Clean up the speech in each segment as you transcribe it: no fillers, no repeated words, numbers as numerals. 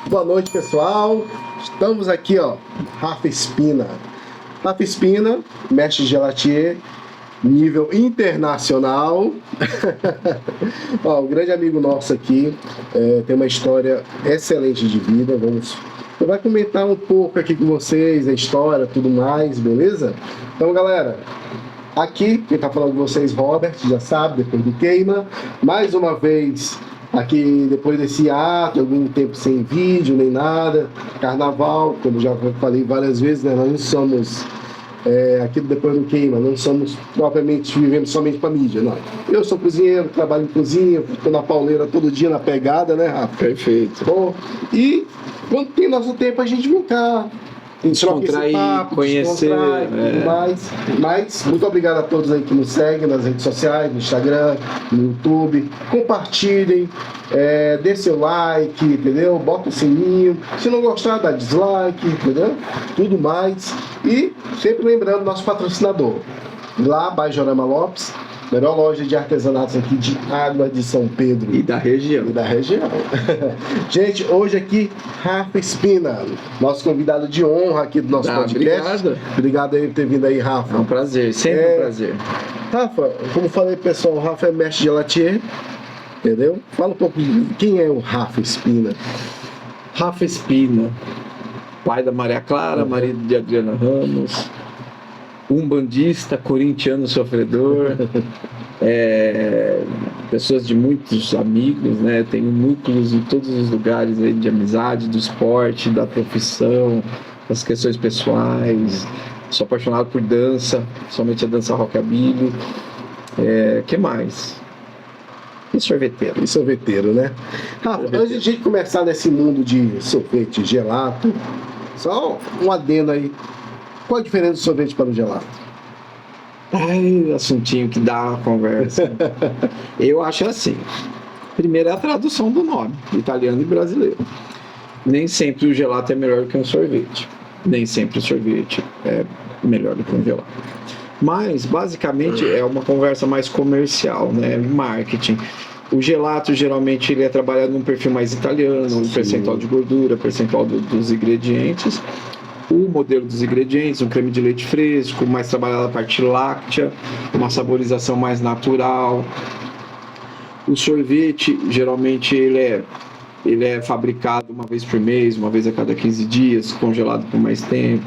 Boa noite, pessoal. Estamos aqui, ó, Rafa Espina. Rafa Espina, mestre de gelatier, nível internacional. Ó, um grande amigo nosso aqui, tem uma história excelente de vida. Eu vou comentar um pouco aqui com vocês a história, tudo mais, beleza? Então, galera, aqui quem tá falando com vocês, Robert, já sabe, depois do Queima, mais uma vez. Aqui, depois desse ato, algum tempo sem vídeo, nem nada, carnaval, como já falei várias vezes, né? Nós não somos, aqui depois do Queima, não somos propriamente, vivemos somente para mídia, não. Eu sou cozinheiro, trabalho em cozinha, estou na pauleira todo dia, na pegada, né, Rafa? Perfeito. Bom, e quando tem nosso tempo, a gente vem cá, descontrair, conhecer, tudo mais. Mas muito obrigado a todos aí que nos seguem nas redes sociais, no Instagram, no YouTube. Compartilhem, dê seu like, entendeu? Bota o sininho. Se não gostar, dá dislike, entendeu? Tudo mais. E sempre lembrando nosso patrocinador, lá, Bajorama Lopes, melhor loja de artesanatos aqui de Água de São Pedro. E da região. Gente, hoje aqui, Rafa Espina, nosso convidado de honra aqui do nosso podcast. Obrigado aí por ter vindo aí, Rafa. É um prazer, sempre um prazer. Rafa, como falei, pessoal, o Rafa é mestre de gelatier, entendeu? Fala um pouco de quem é o Rafa Espina. Rafa Espina, pai da Maria Clara, marido de Adriana Ramos, umbandista, corintiano sofredor, pessoas de muitos amigos, né? Tenho núcleos em todos os lugares aí de amizade, do esporte, da profissão, das questões pessoais. Sou apaixonado por dança, somente a dança rockabilly. Que mais? E sorveteiro. E sorveteiro, né? Rafa, antes de a gente começar nesse mundo de sorvete, gelato, só um adendo aí. Qual a diferença do sorvete para o gelato? Ai, assuntinho que dá a conversa. Eu acho assim. Primeiro é a tradução do nome, italiano e brasileiro. Nem sempre o gelato é melhor que um sorvete. Nem sempre o sorvete é melhor do que um gelato. Mas, basicamente, é uma conversa mais comercial, né? Marketing. O gelato, geralmente, ele é trabalhado num perfil mais italiano, um percentual de gordura, percentual dos ingredientes. O modelo dos ingredientes, um creme de leite fresco, mais trabalhado a parte láctea, uma saborização mais natural. O sorvete, geralmente, ele é fabricado uma vez por mês, uma vez a cada 15 dias, congelado por mais tempo.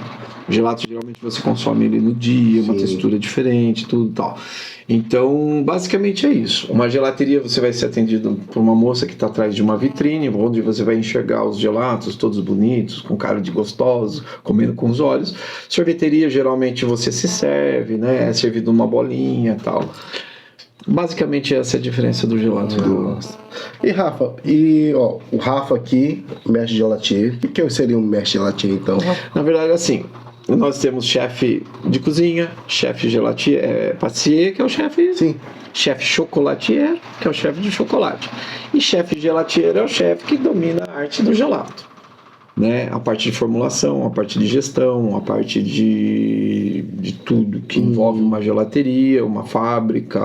O gelato, geralmente, você consome ele no dia, uma textura diferente, tudo tal. Então, basicamente é isso. Uma gelateria, você vai ser atendido por uma moça que está atrás de uma vitrine, onde você vai enxergar os gelatos todos bonitos, com cara de gostoso, comendo com os olhos. Sorveteria, geralmente, você se serve, né? É servido numa bolinha e tal. Basicamente, essa é a diferença do gelato. E Rafa, o Rafa aqui, mestre de gelatier. O que seria um mestre de gelatier, então? Na verdade, assim, nós temos chefe de cozinha, chefe gelatier, patissier, que é o chefe. Sim. Chefe chocolatier, que é o chefe de chocolate. E chefe gelatier é o chefe que domina a arte do gelato, né? A parte de formulação, a parte de gestão, a parte de tudo que envolve uma gelateria, uma fábrica,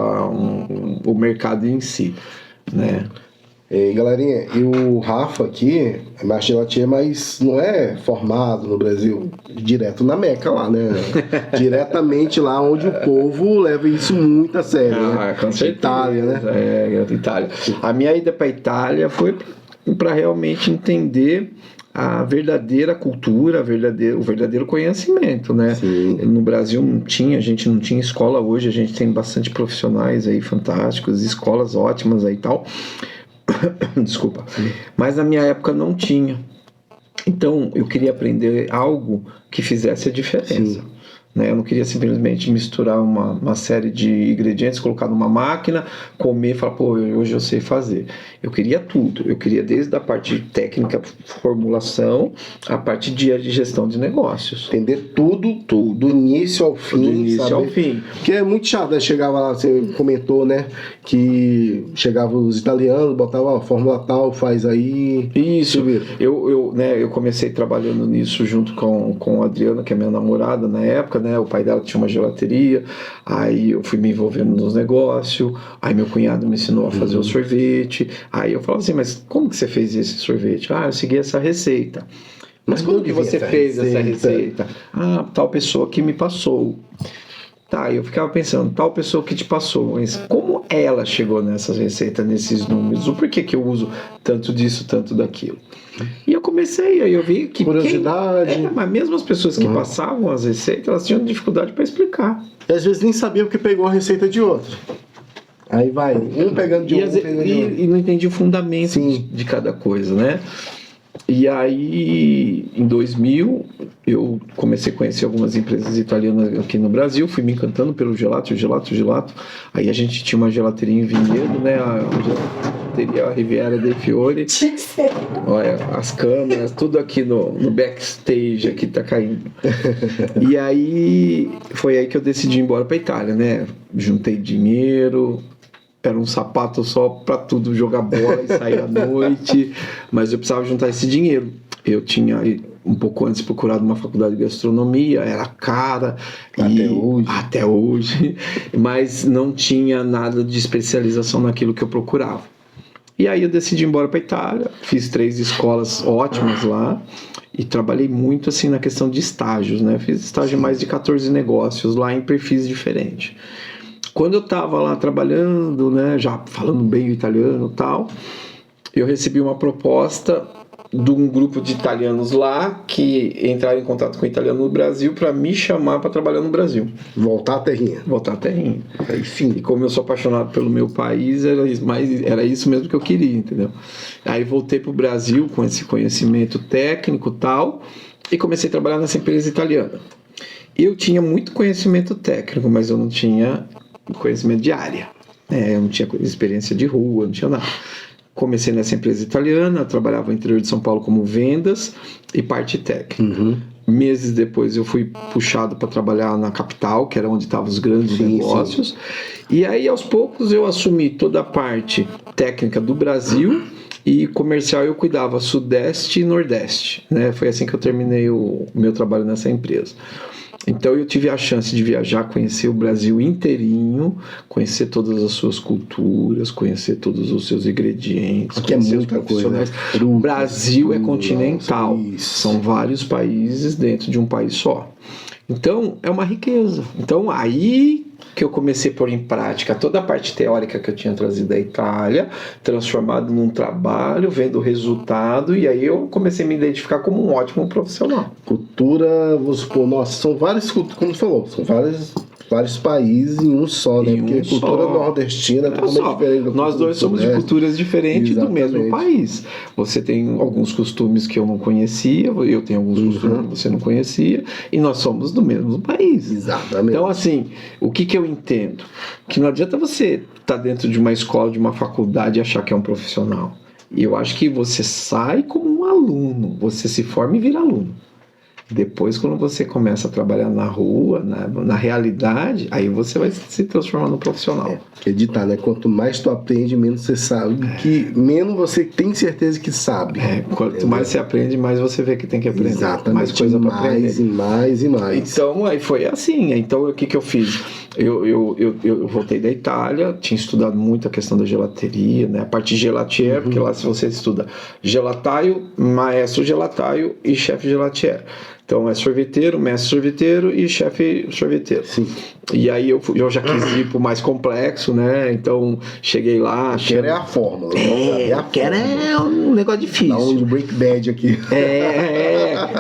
o mercado em si, né? E galerinha, e o Rafa aqui é mestre de gelatier, mas não é formado no Brasil, direto na Meca lá, né? Diretamente lá onde o povo leva isso muito a sério, né? Com certeza. Itália, né? Itália. A minha ida para a Itália foi para realmente entender a verdadeira cultura, o verdadeiro conhecimento, né? Sim. No Brasil a gente não tinha escola. Hoje a gente tem bastante profissionais aí fantásticos, escolas ótimas aí e tal. Desculpa. Mas na minha época não tinha. Então eu queria aprender algo que fizesse a diferença. né? Eu não queria simplesmente misturar uma série de ingredientes, colocar numa máquina, comer e falar, pô, hoje eu sei fazer. Eu queria tudo. Eu queria desde a parte técnica, formulação, a parte de gestão de negócios. Entender tudo, do início ao fim. Do início sabe? ao fim. Porque é muito chato, né? Chegava lá, você comentou, né? Que chegavam os italianos, botavam a fórmula tal, faz aí. Isso. Eu comecei trabalhando nisso junto com a Adriana, que é minha namorada na época, né? né? O pai dela tinha uma gelateria, aí eu fui me envolvendo nos negócios, aí meu cunhado me ensinou a fazer o sorvete, aí eu falava assim, mas como que você fez esse sorvete? Ah, eu segui essa receita. Mas como que você fez essa receita? Ah, tal pessoa que me passou. Tá, eu ficava pensando, tal pessoa que te passou, mas como ela chegou nessas receitas, nesses números? O porquê que eu uso tanto disso, tanto daquilo? E eu comecei, aí eu vi que Curiosidade. mas mesmo as pessoas que passavam as receitas, elas tinham dificuldade para explicar. E às vezes nem sabia porque pegou a receita de outro. Aí vai, um pegando de um, pegando de outro. E não entendi o fundamento Sim. de cada coisa, né? E aí, em 2000, eu comecei a conhecer algumas empresas italianas aqui no Brasil, fui me encantando pelo gelato. Aí a gente tinha uma gelateria em Vinhedo, né? A gelateria Riviera dei Fiore. Olha, as câmeras, tudo aqui no backstage, aqui tá caindo. E aí, foi aí que eu decidi ir embora pra Itália, né? Juntei dinheiro, era um sapato só para tudo, jogar bola e sair à noite, mas eu precisava juntar esse dinheiro. Eu tinha um pouco antes procurado uma faculdade de gastronomia, era cara até hoje, mas não tinha nada de especialização naquilo que eu procurava. E aí eu decidi ir embora para Itália, fiz 3 escolas ótimas lá e trabalhei muito assim na questão de estágios, né? Fiz estágio em mais de 14 negócios lá em perfis diferentes. Quando eu estava lá trabalhando, né, já falando bem o italiano e tal, eu recebi uma proposta de um grupo de italianos lá que entraram em contato com o italiano no Brasil para me chamar para trabalhar no Brasil. Voltar à terrinha. Aí, sim. E como eu sou apaixonado pelo meu país, era isso mesmo que eu queria, entendeu? Aí voltei para o Brasil com esse conhecimento técnico e tal, e comecei a trabalhar nessa empresa italiana. Eu tinha muito conhecimento técnico, mas eu não tinha conhecimento de área, eu não tinha experiência de rua, não tinha nada. Comecei nessa empresa italiana, trabalhava no interior de São Paulo como vendas e parte técnica. Meses depois eu fui puxado para trabalhar na capital, que era onde estavam os grandes negócios. E aí aos poucos eu assumi toda a parte técnica do Brasil e comercial eu cuidava Sudeste e Nordeste, né? Foi assim que eu terminei o meu trabalho nessa empresa. Então eu tive a chance de viajar, conhecer o Brasil inteirinho, conhecer todas as suas culturas, conhecer todos os seus ingredientes, conhecer os profissionais. O Brasil é continental, são vários países dentro de um país só. Então é uma riqueza. Então aí que eu comecei a pôr em prática toda a parte teórica que eu tinha trazido da Itália, transformado num trabalho, vendo o resultado, e aí eu comecei a me identificar como um ótimo profissional. Cultura, vamos supor, nossa, são várias culturas, como você falou, são vários países em um só, né? Porque a cultura nordestina é totalmente diferente da Nós dois somos de culturas diferentes do mesmo país. Você tem alguns costumes que eu não conhecia, eu tenho alguns costumes que você não conhecia, e nós somos do mesmo país. Exatamente. Então, assim, o que eu entendo? Que não adianta você estar dentro de uma escola, de uma faculdade e achar que é um profissional. E eu acho que você sai como um aluno, você se forma e vira aluno. Depois, quando você começa a trabalhar na rua, na realidade, aí você vai se transformar no profissional. Acreditar, né? Quanto mais tu aprende, menos você sabe. Menos você tem certeza que sabe. Quanto mais você aprende, mais você vê que tem que aprender. Exatamente. Mais coisa para aprender. Mais e mais. Então, aí foi assim. Então, o que eu fiz? Eu voltei da Itália, tinha estudado muito a questão da gelateria, né? A parte de gelatier, porque lá se você estuda gelataio, maestro gelataio e chefe gelatier. Então é sorveteiro, mestre sorveteiro e chefe sorveteiro. Sim. E aí eu já quis ir pro mais complexo, né? Então cheguei lá. Quero é a fórmula. Quero é um negócio difícil. Dá um break bad aqui.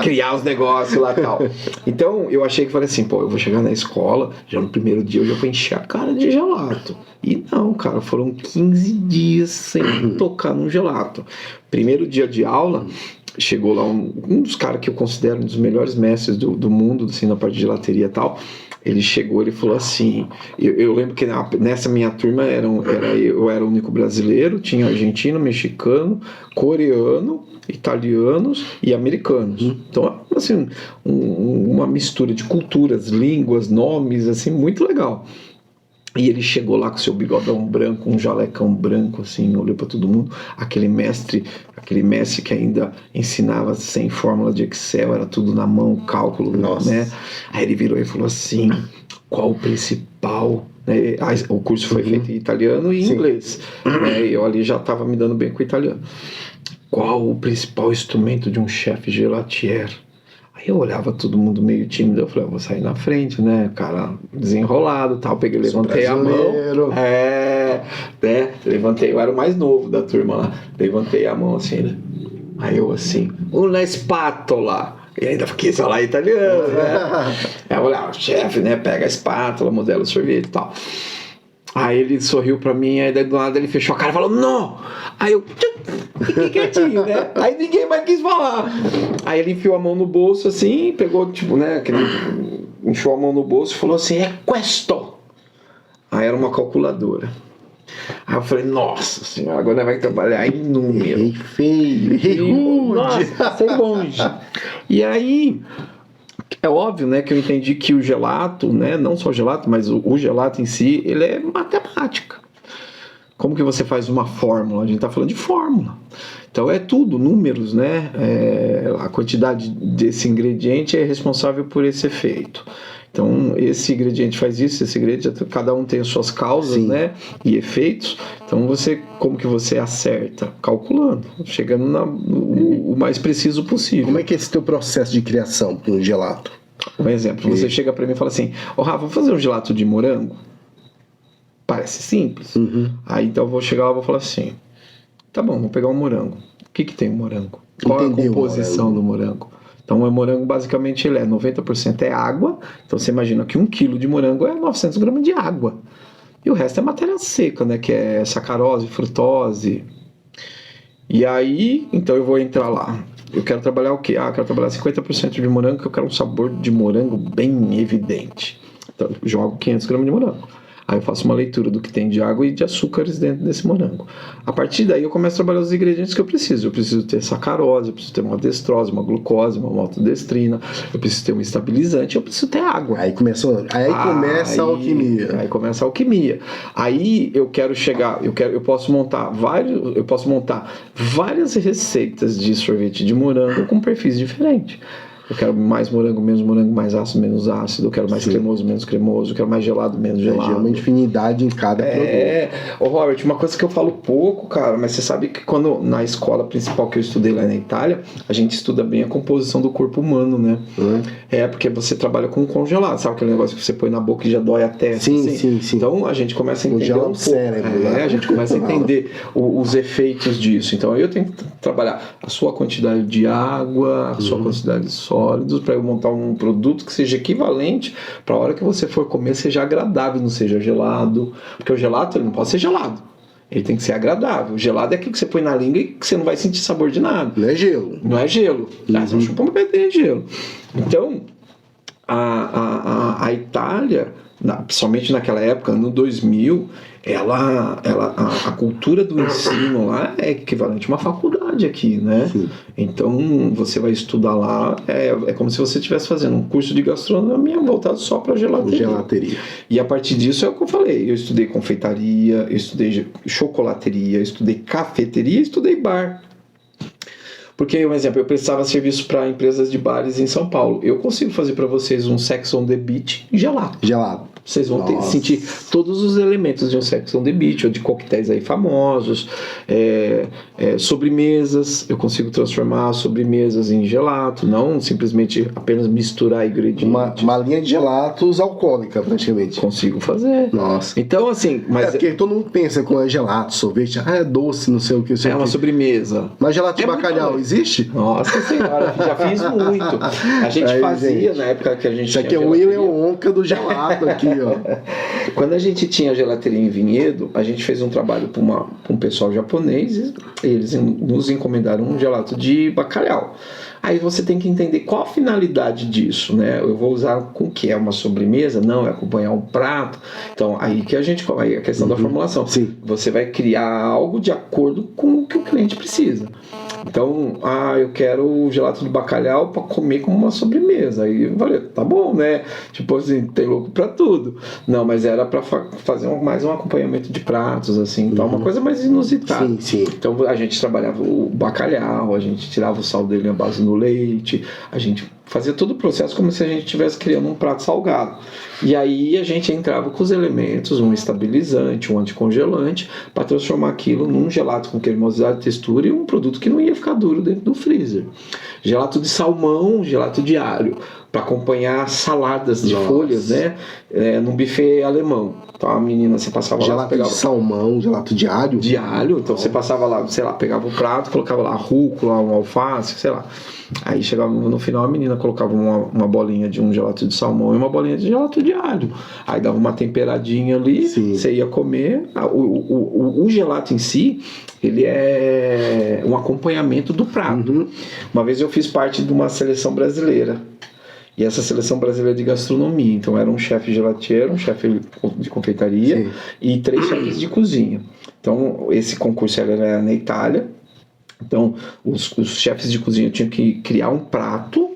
Criar os negócios lá e tal. Então eu achei que falei assim, eu vou chegar na escola, já no primeiro dia eu já vou encher a cara de gelato. E não, cara, foram 15 dias sem tocar num gelato. Primeiro dia de aula, chegou lá um dos caras que eu considero um dos melhores mestres do mundo, assim, na parte de gelateria e tal. Ele chegou, ele falou assim, eu lembro que nessa minha turma eu era o único brasileiro, tinha argentino, mexicano, coreano, italianos e americanos. Então, assim, uma mistura de culturas, línguas, nomes, assim, muito legal. E ele chegou lá com seu bigodão branco, um jalecão branco, assim, olhou para todo mundo. Aquele mestre que ainda ensinava sem fórmula de Excel, era tudo na mão, cálculo, Nossa. né? Aí ele virou e falou assim: qual o principal? Né? O curso foi feito em italiano e Sim. inglês. Né? E eu ali já estava me dando bem com o italiano. Qual o principal instrumento de um chefe gelatier? Aí eu olhava todo mundo meio tímido, eu falei, eu vou sair na frente, né? Cara desenrolado, tal. Peguei, levantei a mão. Né? Levantei, eu era o mais novo da turma lá. Levantei a mão assim, né? Aí eu assim, una espátula. E ainda quis falar italiano, né? Aí eu olhava, chefe, né? Pega a espátula, modela o sorvete e tal. Aí ele sorriu pra mim, aí do nada ele fechou a cara e falou, não! Aí eu fiquei quietinho, né? Aí ninguém mais quis falar. Aí ele enfiou a mão no bolso assim, pegou, tipo, né? Enfiou a mão no bolso e falou assim, é questo! Aí era uma calculadora. Aí eu falei, nossa senhora, agora vai trabalhar em número. Errei feio, errei rude. Nossa, passei longe. E aí, é óbvio, né, que eu entendi que o gelato, né, não só o gelato, mas o gelato em si, ele é matemática. Como que você faz uma fórmula? A gente está falando de fórmula. Então é tudo, números, né? A quantidade desse ingrediente é responsável por esse efeito. Então esse ingrediente faz isso, esse ingrediente, cada um tem as suas causas, Sim. né? E efeitos. Então como que você acerta? Calculando, chegando o mais preciso possível. Como é que é esse teu processo de criação para um gelato? Um exemplo, você chega para mim e fala assim, Rafa, vou fazer um gelato de morango? Parece simples. Uhum. Aí então eu vou chegar lá e vou falar assim, tá bom, vou pegar um morango. O que tem o morango? Qual é a composição do morango? Então o morango basicamente ele 90% é água. Então você imagina que 1 kg de morango é 900 gramas de água. E o resto é matéria seca, né? Que é sacarose, frutose. E aí, então eu vou entrar lá. Eu quero trabalhar o quê? Eu quero trabalhar 50% de morango, que eu quero um sabor de morango bem evidente. Então eu jogo 500 gramas de morango. Aí eu faço uma leitura do que tem de água e de açúcares dentro desse morango. A partir daí eu começo a trabalhar os ingredientes que eu preciso. Eu preciso ter sacarose, eu preciso ter uma destrose, uma glucose, uma maltodestrina, eu preciso ter um estabilizante, eu preciso ter água. Aí começa a alquimia. Aí começa a alquimia. Aí eu quero chegar, eu posso montar várias receitas de sorvete de morango com perfis diferentes. Eu quero mais morango, menos morango, mais ácido, menos ácido. Eu quero mais cremoso, menos cremoso. Eu quero mais gelado, menos gelado. É uma infinidade em cada produto. Ô Robert, uma coisa que eu falo pouco, cara, mas você sabe que quando na escola principal que eu estudei lá na Itália, a gente estuda bem a composição do corpo humano, né? Porque você trabalha com congelado, sabe aquele negócio que você põe na boca e já dói a testa? Sim, assim? sim. Então a gente começa a entender o cérebro, né? a gente começa a entender os efeitos disso. Então eu tenho que trabalhar a sua quantidade de água, a sua quantidade de sólidos, para eu montar um produto que seja equivalente para a hora que você for comer seja agradável, não seja gelado, porque o gelato ele não pode ser gelado, ele tem que ser agradável. O gelado é aquilo que você põe na língua e que você não vai sentir sabor de nada. Não é gelo. Não é gelo. Você não chupa um bebê de gelo. Então a Itália, principalmente naquela época, no 2000, a cultura do ensino lá é equivalente a uma faculdade aqui, né? Sim. Então você vai estudar lá, é como se você estivesse fazendo um curso de gastronomia voltado só para gelateria. E a partir disso é o que eu falei, eu estudei confeitaria, eu estudei chocolateria, eu estudei cafeteria, eu estudei bar. Porque, um exemplo, eu prestava serviço para empresas de bares em São Paulo. Eu consigo fazer para vocês um Sex on the Beach gelado. Vocês vão sentir todos os elementos de um Sex on the Beach ou de coquetéis aí famosos, sobremesas. Eu consigo transformar sobremesas em gelato, não simplesmente apenas misturar ingredientes. Uma linha de gelatos alcoólica, praticamente. Consigo fazer. Nossa. Então, assim... porque todo mundo pensa com gelato, sorvete, é doce, não sei o que. É uma sobremesa. Mas gelato de bacalhau existe? Nossa senhora, já fiz muito. A gente fazia na época que a gente Isso aqui é o William Wonka do gelato aqui, ó. Quando a gente tinha gelateria em Vinhedo, a gente fez um trabalho para um pessoal japonês e eles nos encomendaram um gelato de bacalhau. Aí você tem que entender qual a finalidade disso, né? Eu vou usar com o que? É uma sobremesa? Não, é acompanhar um prato. Então, aí a questão da formulação. Sim. Você vai criar algo de acordo com o que o cliente precisa. Então, eu quero o gelato de bacalhau para comer como uma sobremesa. Aí eu falei, tá bom, né? Tipo assim, tem louco para tudo. Não, mas era para fazer mais um acompanhamento de pratos, assim, então, uma coisa mais inusitada. Sim, sim. Então a gente trabalhava o bacalhau, a gente tirava o sal dele à base no leite, a gente fazia todo o processo como se a gente estivesse criando um prato salgado. E aí a gente entrava com os elementos, um estabilizante, um anticongelante, para transformar aquilo num gelato com cremosidade, textura e um produto que não ia ficar duro dentro do freezer. Gelato de salmão, gelato de alho, para acompanhar saladas de folhas, né? Num buffet alemão. Então a menina, você passava lá, Gelato de salmão, gelato de alho? De alho, então você passava lá, sei lá, pegava o prato, colocava lá rúcula, um alface, sei lá. Aí chegava no final, a menina colocava uma bolinha de um gelato de salmão e uma bolinha de gelato de alho. Aí dava uma temperadinha ali, você ia comer. O gelato em si, ele é um acompanhamento do prato. Uma vez eu fiz parte de uma seleção brasileira. E essa seleção brasileira de gastronomia. Então era um chefe gelatier, um chefe de confeitaria e 3 chefes de cozinha. Então esse concurso era na Itália. Então os chefes de cozinha tinham que criar um prato,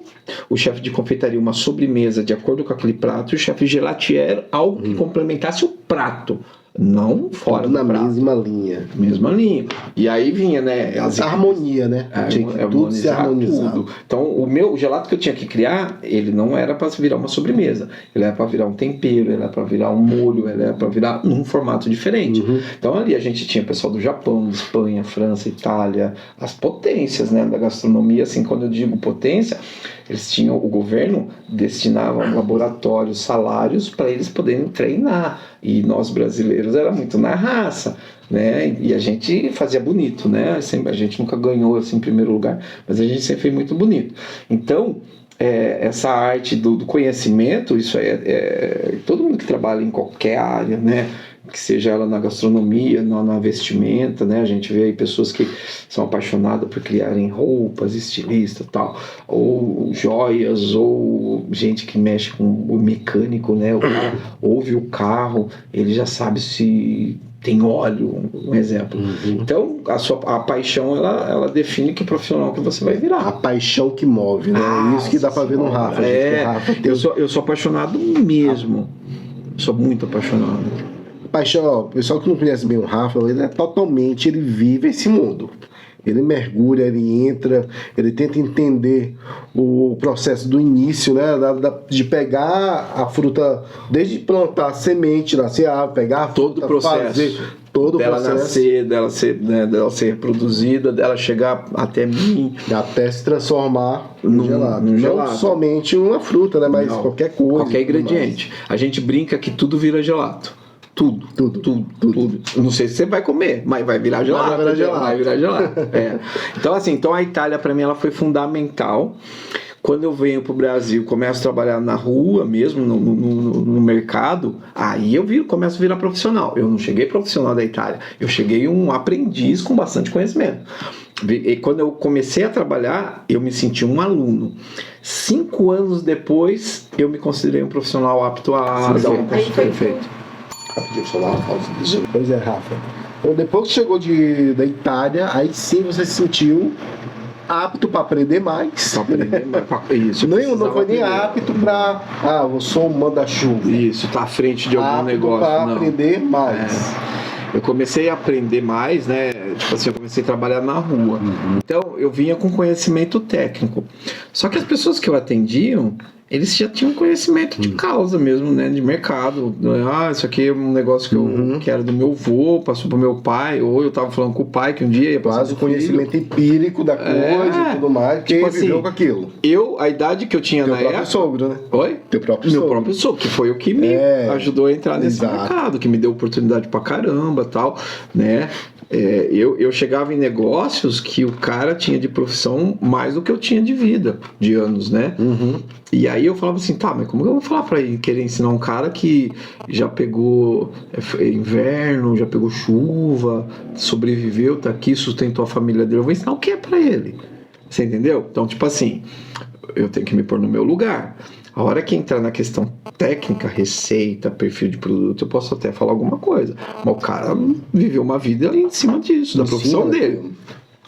o chefe de confeitaria uma sobremesa de acordo com aquele prato e o chefe gelatier algo que complementasse o prato. Não fora na do prato. Mesma linha. E aí vinha, né? A harmonia, né? Tinha que tudo ser harmonizado. Tudo. Então, o gelato que eu tinha que criar, ele não era para virar uma sobremesa. Ele era para virar um tempero, ele era para virar um molho, ele era para virar num formato diferente. Então, ali a gente tinha pessoal do Japão, Espanha, França, Itália, as potências, né, da gastronomia. Assim, quando eu digo potência, eles tinham, o governo destinava laboratórios, salários para eles poderem treinar. E nós brasileiros era muito na raça, né? E a gente fazia bonito, né? A gente nunca ganhou assim em primeiro lugar, mas a gente sempre fez muito bonito. Então, essa arte do conhecimento, isso todo mundo que trabalha em qualquer área, né? Que seja ela na gastronomia, na vestimenta, né? A gente vê aí pessoas que são apaixonadas por criarem roupas, estilistas e tal, ou joias, ou gente que mexe com o mecânico, né? O cara ouve o carro, ele já sabe se tem óleo, um exemplo. Então, a paixão, ela define que profissional que você vai virar. A paixão que move, né? Isso que dá pra ver no Rafa. Eu sou apaixonado mesmo. Sou muito apaixonado. Paixão, ó, o pessoal que não conhece bem o Rafa, ele vive esse mundo. Ele mergulha, ele entra, ele tenta entender o processo do início, né? De pegar a fruta, desde plantar a semente, nascer a árvore, pegar a fruta, todo o processo. Fazer todo dela o processo. Nascer, dela ser reproduzida, dela chegar até mim. Até se transformar no gelato. Não somente uma fruta, né? Mas qualquer coisa. Qualquer ingrediente. A gente brinca que tudo vira gelato. Tudo. Não sei se você vai comer, mas vai virar gelato. Vai virar gelato. Então, assim, a Itália, para mim, ela foi fundamental. Quando eu venho pro Brasil, começo a trabalhar na rua mesmo, no mercado, aí eu começo a virar profissional. Eu não cheguei profissional da Itália, eu cheguei um aprendiz com bastante conhecimento. E quando eu comecei a trabalhar, eu me senti um aluno. 5 anos depois, eu me considerei um profissional apto a dar um curso perfeito. Pois é, Rafa. Então, depois que chegou da Itália, aí sim você se sentiu apto para aprender mais. Isso. Não foi nem apto para eu sou um manda-chuva. Isso, tá à frente de algum negócio. Para aprender mais. Eu comecei a aprender mais, né? Tipo assim, eu comecei a trabalhar na rua. Então, eu vinha com conhecimento técnico. Só que as pessoas que eu atendiam, eles já tinham conhecimento de causa mesmo, né? De mercado. Isso aqui é um negócio que era do meu avô, passou pro meu pai, ou eu tava falando com o pai que um dia ia passar. Quase o conhecimento empírico da coisa e tudo mais. Quem viveu com aquilo? A idade que eu tinha na época... Teu próprio sogro, né? Oi? Meu próprio sogro, que foi o que me ajudou a entrar nesse mercado, que me deu oportunidade pra caramba, tal, né? Eu chegava em negócios que o cara tinha de profissão mais do que eu tinha de vida, de anos, né? E aí eu falava assim, mas como eu vou falar pra ele querer ensinar um cara que já pegou inverno, já pegou chuva, sobreviveu, tá aqui, sustentou a família dele, eu vou ensinar o que é pra ele? Você entendeu? Então, tipo assim, eu tenho que me pôr no meu lugar. A hora que entrar na questão técnica, receita, perfil de produto, eu posso até falar alguma coisa. Mas o cara viveu uma vida em cima disso, da profissão dele.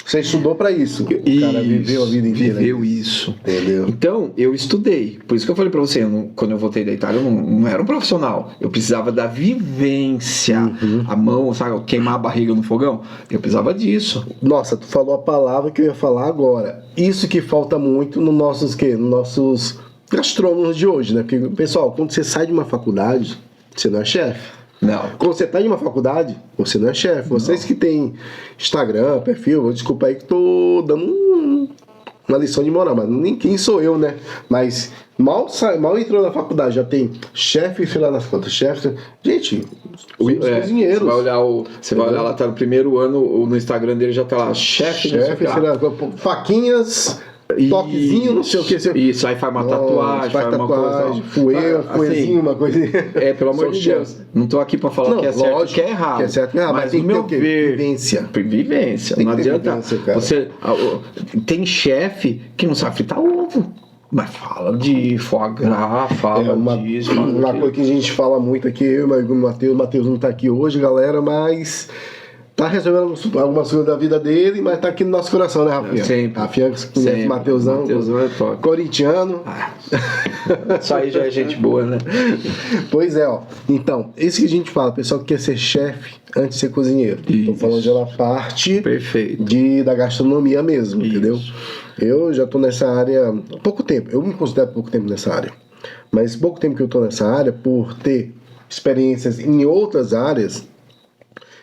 Você estudou pra isso. O cara viveu a vida inteira. Viveu isso. Entendeu? Então, eu estudei. Por isso que eu falei pra você, quando eu voltei da Itália, eu não era um profissional. Eu precisava da vivência. A mão, sabe, queimar a barriga no fogão. Eu precisava disso. Nossa, tu falou a palavra que eu ia falar agora. Isso que falta muito nos nossos gastrônomos de hoje, né? Porque, pessoal, quando você sai de uma faculdade, você não é chefe. Não. Quando você tá em uma faculdade, você não é chefe. Vocês que têm Instagram, perfil, desculpa aí que tô dando uma lição de moral, mas nem quem sou eu, né? Mas mal entrou na faculdade, já tem chefe, sei lá nas contas, chefe. Gente, os cozinheiros. Você vai olhar lá, tá no primeiro ano, no Instagram dele já tá lá, chefe, sei lá, faquinhas. Toquezinho, não sei o que. Isso, aí faz uma tatuagem, faz uma coisa. Fuezinho, uma coisinha. Pelo amor de Deus. Não tô aqui pra falar que é certo e que é errado. Que é certo e errado, mas tem que ter o quê? Vivência. Vivência. Não adianta. Você, tem chefe que não sabe fritar ovo. Mas fala de foie gras, fala disso. Uma coisa que a gente fala muito aqui, eu e o Matheus não tá aqui hoje, galera, mas tá resolvendo algumas coisas da vida dele, mas tá aqui no nosso coração, né, Rafinha? Sempre. Rafinha, que conhece o Matheusão. Matheusão é top. Corintiano. Isso aí já é gente boa, né? Pois é, ó. Então, isso que a gente fala, pessoal que quer ser chefe antes de ser cozinheiro. Tô falando de uma parte perfeito da gastronomia mesmo, entendeu? Eu já tô nessa área há pouco tempo. Eu me considero pouco tempo nessa área. Mas pouco tempo que eu tô nessa área, por ter experiências em outras áreas,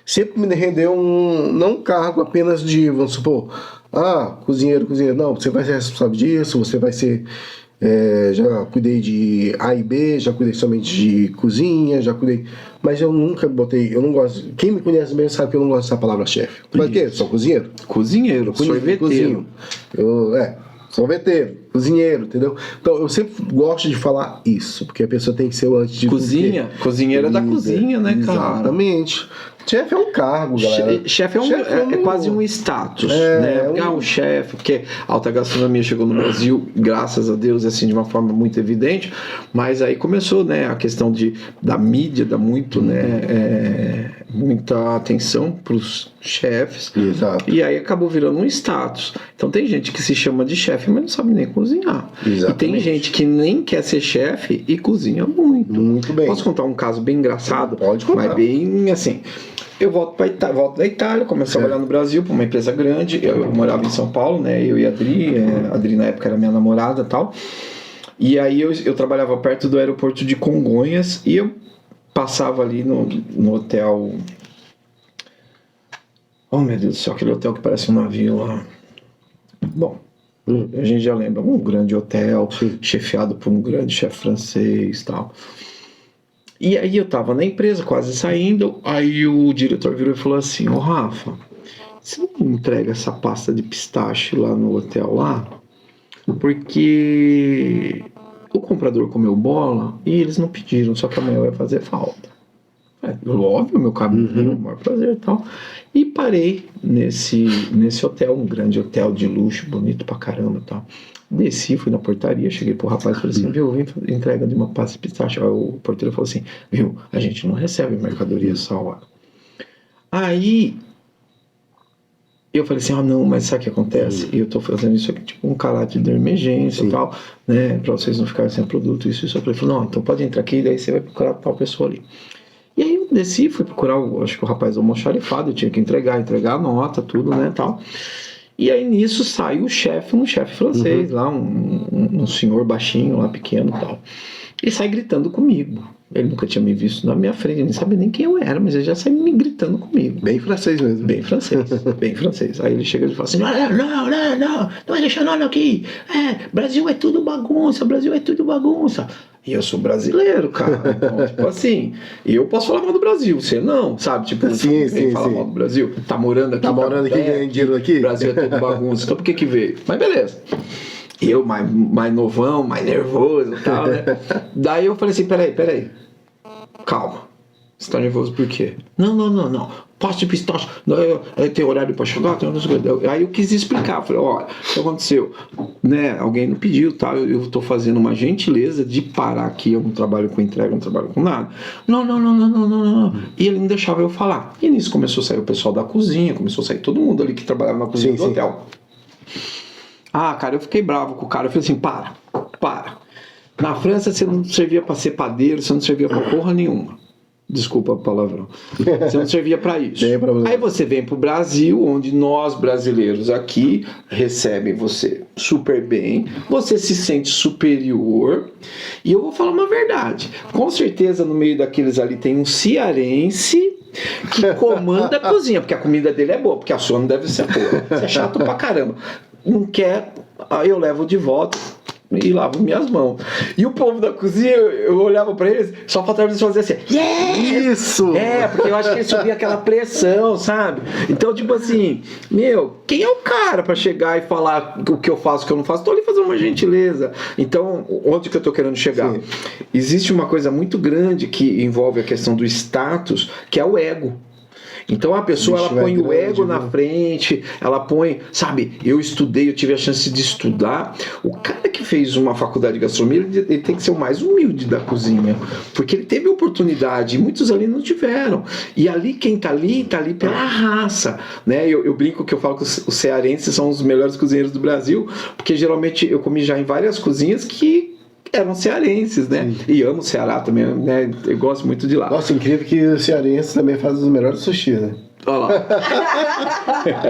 sempre me rendeu não um cargo apenas de, vamos supor, cozinheiro. Não, você vai ser responsável disso, você vai ser... já cuidei de A e B, já cuidei somente de cozinha, já cuidei... Mas eu nunca botei... Eu não gosto... Quem me conhece mesmo sabe que eu não gosto dessa palavra chefe. Mas o quê? Sou cozinheiro? Cozinheiro, sorveteiro. Sorveteiro, cozinheiro, entendeu? Então eu sempre gosto de falar isso, porque a pessoa tem que ser o antes de cozinha, cozinheiro é da cozinha, né, cara? Exatamente. Chefe é um cargo, galera. Chefe é quase um status, né? O chefe, porque a alta gastronomia chegou no Brasil, graças a Deus, assim, de uma forma muito evidente, mas aí começou, né, a questão da mídia, dá muito, né, muita atenção para os chefes. Exato. E aí acabou virando um status. Então tem gente que se chama de chefe, mas não sabe nem cozinhar. Exatamente. E tem gente que nem quer ser chefe e cozinha muito. Muito bem. Posso contar um caso bem engraçado? Pode contar. Mas bem assim... Eu volto da Itália, comecei a trabalhar no Brasil para uma empresa grande. Eu morava em São Paulo, né? Eu e a Adri. A Adri na época era minha namorada e tal. E aí eu trabalhava perto do aeroporto de Congonhas e eu passava ali no hotel... Oh, meu Deus do céu, aquele hotel que parece um navio lá. Bom, a gente já lembra. Um grande hotel, chefiado por um grande chefe francês e tal. E aí eu tava na empresa, quase saindo, aí o diretor virou e falou assim: ô Rafa, você não entrega essa pasta de pistache lá no hotel lá? Porque o comprador comeu bola e eles não pediram, só que amanhã vai fazer falta. Óbvio, meu caminho, o maior prazer e tal. E parei nesse hotel, um grande hotel de luxo, bonito pra caramba e tal. Desci, fui na portaria, cheguei pro rapaz e falei assim: viu, vim entrega de uma pasta de pistache. Aí o porteiro falou assim: viu, a gente não recebe mercadoria essa hora. Aí eu falei assim: não, mas sabe o que acontece? Eu tô fazendo isso aqui tipo um caráter de emergência e tal, né, pra vocês não ficarem sem produto, isso. Ele falou: não, então pode entrar aqui, daí você vai procurar tal pessoa ali. E aí eu desci, fui procurar, acho que o rapaz almoxarifado, eu tinha que entregar a nota, tudo, né, tal. E aí nisso sai um chefe francês lá, um senhor baixinho lá, pequeno e tal. E sai gritando comigo. Ele nunca tinha me visto na minha frente, nem sabia nem quem eu era, mas ele já saiu me gritando comigo. Bem francês mesmo. Bem francês. Aí ele chega e fala assim: não vai deixar nada aqui. Brasil é tudo bagunça. E eu sou brasileiro, cara. Então, tipo assim, eu posso falar mal do Brasil, você não, sabe? Tipo, sim, falar mal do Brasil. Tá morando aqui, ganhando dinheiro aqui? O Brasil é tudo bagunça. Então por que veio? Mas beleza. Eu, mais novão, mais nervoso e tal, né? Daí eu falei assim: peraí. Calma. Você tá nervoso por quê? Não. Posso de pistache. Tem horário pra chegar? Aí eu quis explicar. Falei, olha, o que aconteceu? Né, alguém não pediu, tá? Eu tô fazendo uma gentileza de parar aqui. Eu não trabalho com entrega, não trabalho com nada. Não. E ele não deixava eu falar. E nisso começou a sair o pessoal da cozinha, começou a sair todo mundo ali que trabalhava na cozinha do hotel. Ah, cara, eu fiquei bravo com o cara. Eu falei assim, para. Na França você não servia pra ser padeiro, você não servia pra porra nenhuma. Desculpa a palavrão. Você não servia para isso. Aí você vem pro Brasil, onde nós brasileiros aqui recebem você super bem, você se sente superior. E eu vou falar uma verdade. Com certeza no meio daqueles ali tem um cearense que comanda a cozinha, porque a comida dele é boa, porque a sua não deve ser boa. Você é chato pra caramba. Não quer, aí eu levo de volta e lavo minhas mãos. E o povo da cozinha, eu olhava pra eles, só faltava eles fazer assim, Isso! Porque eu acho que eles subiam aquela pressão, sabe? Então, tipo assim, quem é o cara pra chegar e falar o que eu faço, o que eu não faço? Tô ali fazendo uma gentileza. Então, onde que eu tô querendo chegar? Sim. Existe uma coisa muito grande que envolve a questão do status, que é o ego. Então a pessoa ela põe o ego na frente, ela põe, sabe, eu estudei, eu tive a chance de estudar. O cara que fez uma faculdade de gastronomia, ele tem que ser o mais humilde da cozinha, porque ele teve oportunidade, e muitos ali não tiveram. E ali quem tá ali pela raça, né? Eu brinco que eu falo que os cearenses são os melhores cozinheiros do Brasil, porque geralmente eu comi já em várias cozinhas que eram cearenses, né? Sim. E amo o Ceará também, né? Eu gosto muito de lá. Nossa, incrível que os cearenses também fazem os melhores sushi, né? Olha lá.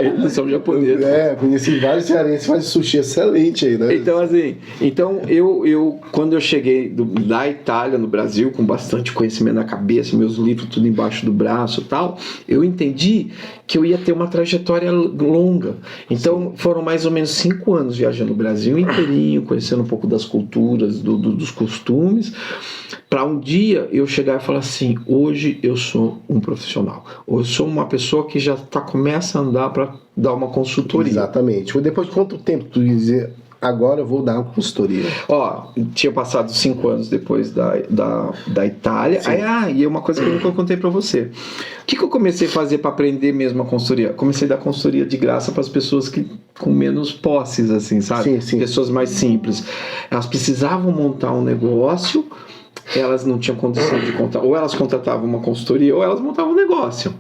Eles são japoneses. Conheci vários cearenses que fazem sushi excelente aí, né? Então, assim, eu quando eu cheguei da Itália no Brasil, com bastante conhecimento na cabeça, meus livros tudo embaixo do braço e tal, eu entendi que eu ia ter uma trajetória longa. Então, foram mais ou menos 5 anos viajando o Brasil inteirinho, conhecendo um pouco das culturas, dos costumes, para um dia eu chegar e falar assim, hoje eu sou um profissional, ou eu sou uma pessoa que já começa a andar para dar uma consultoria. Exatamente. Depois de quanto tempo tu dizer, agora eu vou dar uma consultoria? Tinha passado 5 anos depois da Itália. E uma coisa que eu nunca contei para você. O que eu comecei a fazer para aprender mesmo a consultoria? Comecei a dar consultoria de graça para as pessoas com menos posses, assim, sabe? Sim. Pessoas mais simples. Elas precisavam montar um negócio, elas não tinham condição de contratar, ou elas contratavam uma consultoria, ou elas montavam um negócio.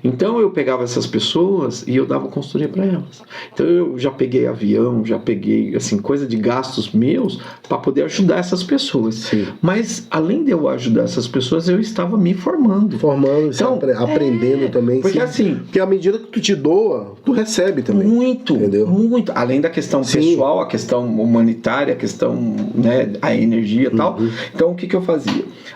Então eu pegava essas pessoas e eu dava consultoria para elas. Então eu já peguei avião, já peguei assim, coisa de gastos meus para poder ajudar essas pessoas. Sim. Mas além de eu ajudar essas pessoas, eu estava me formando. Então, aprendendo também. Porque assim, porque à medida que tu te doa, tu recebe também. Muito, entendeu? Muito. Além da questão pessoal, a questão humanitária, a questão, né, a energia e tal. Então o que eu fazia?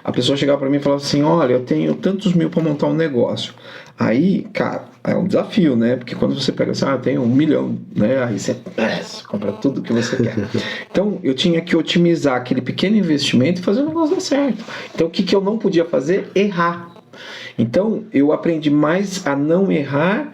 A pessoa chegava para mim e falava assim, olha, eu tenho tantos mil para montar um negócio. Aí, cara, é um desafio, né? Porque quando você pega assim, eu tenho 1 milhão, né? Aí você compra tudo que você quer. Então, eu tinha que otimizar aquele pequeno investimento e fazer o negócio dar certo. Então, o que eu não podia fazer? Errar. Então, eu aprendi mais a não errar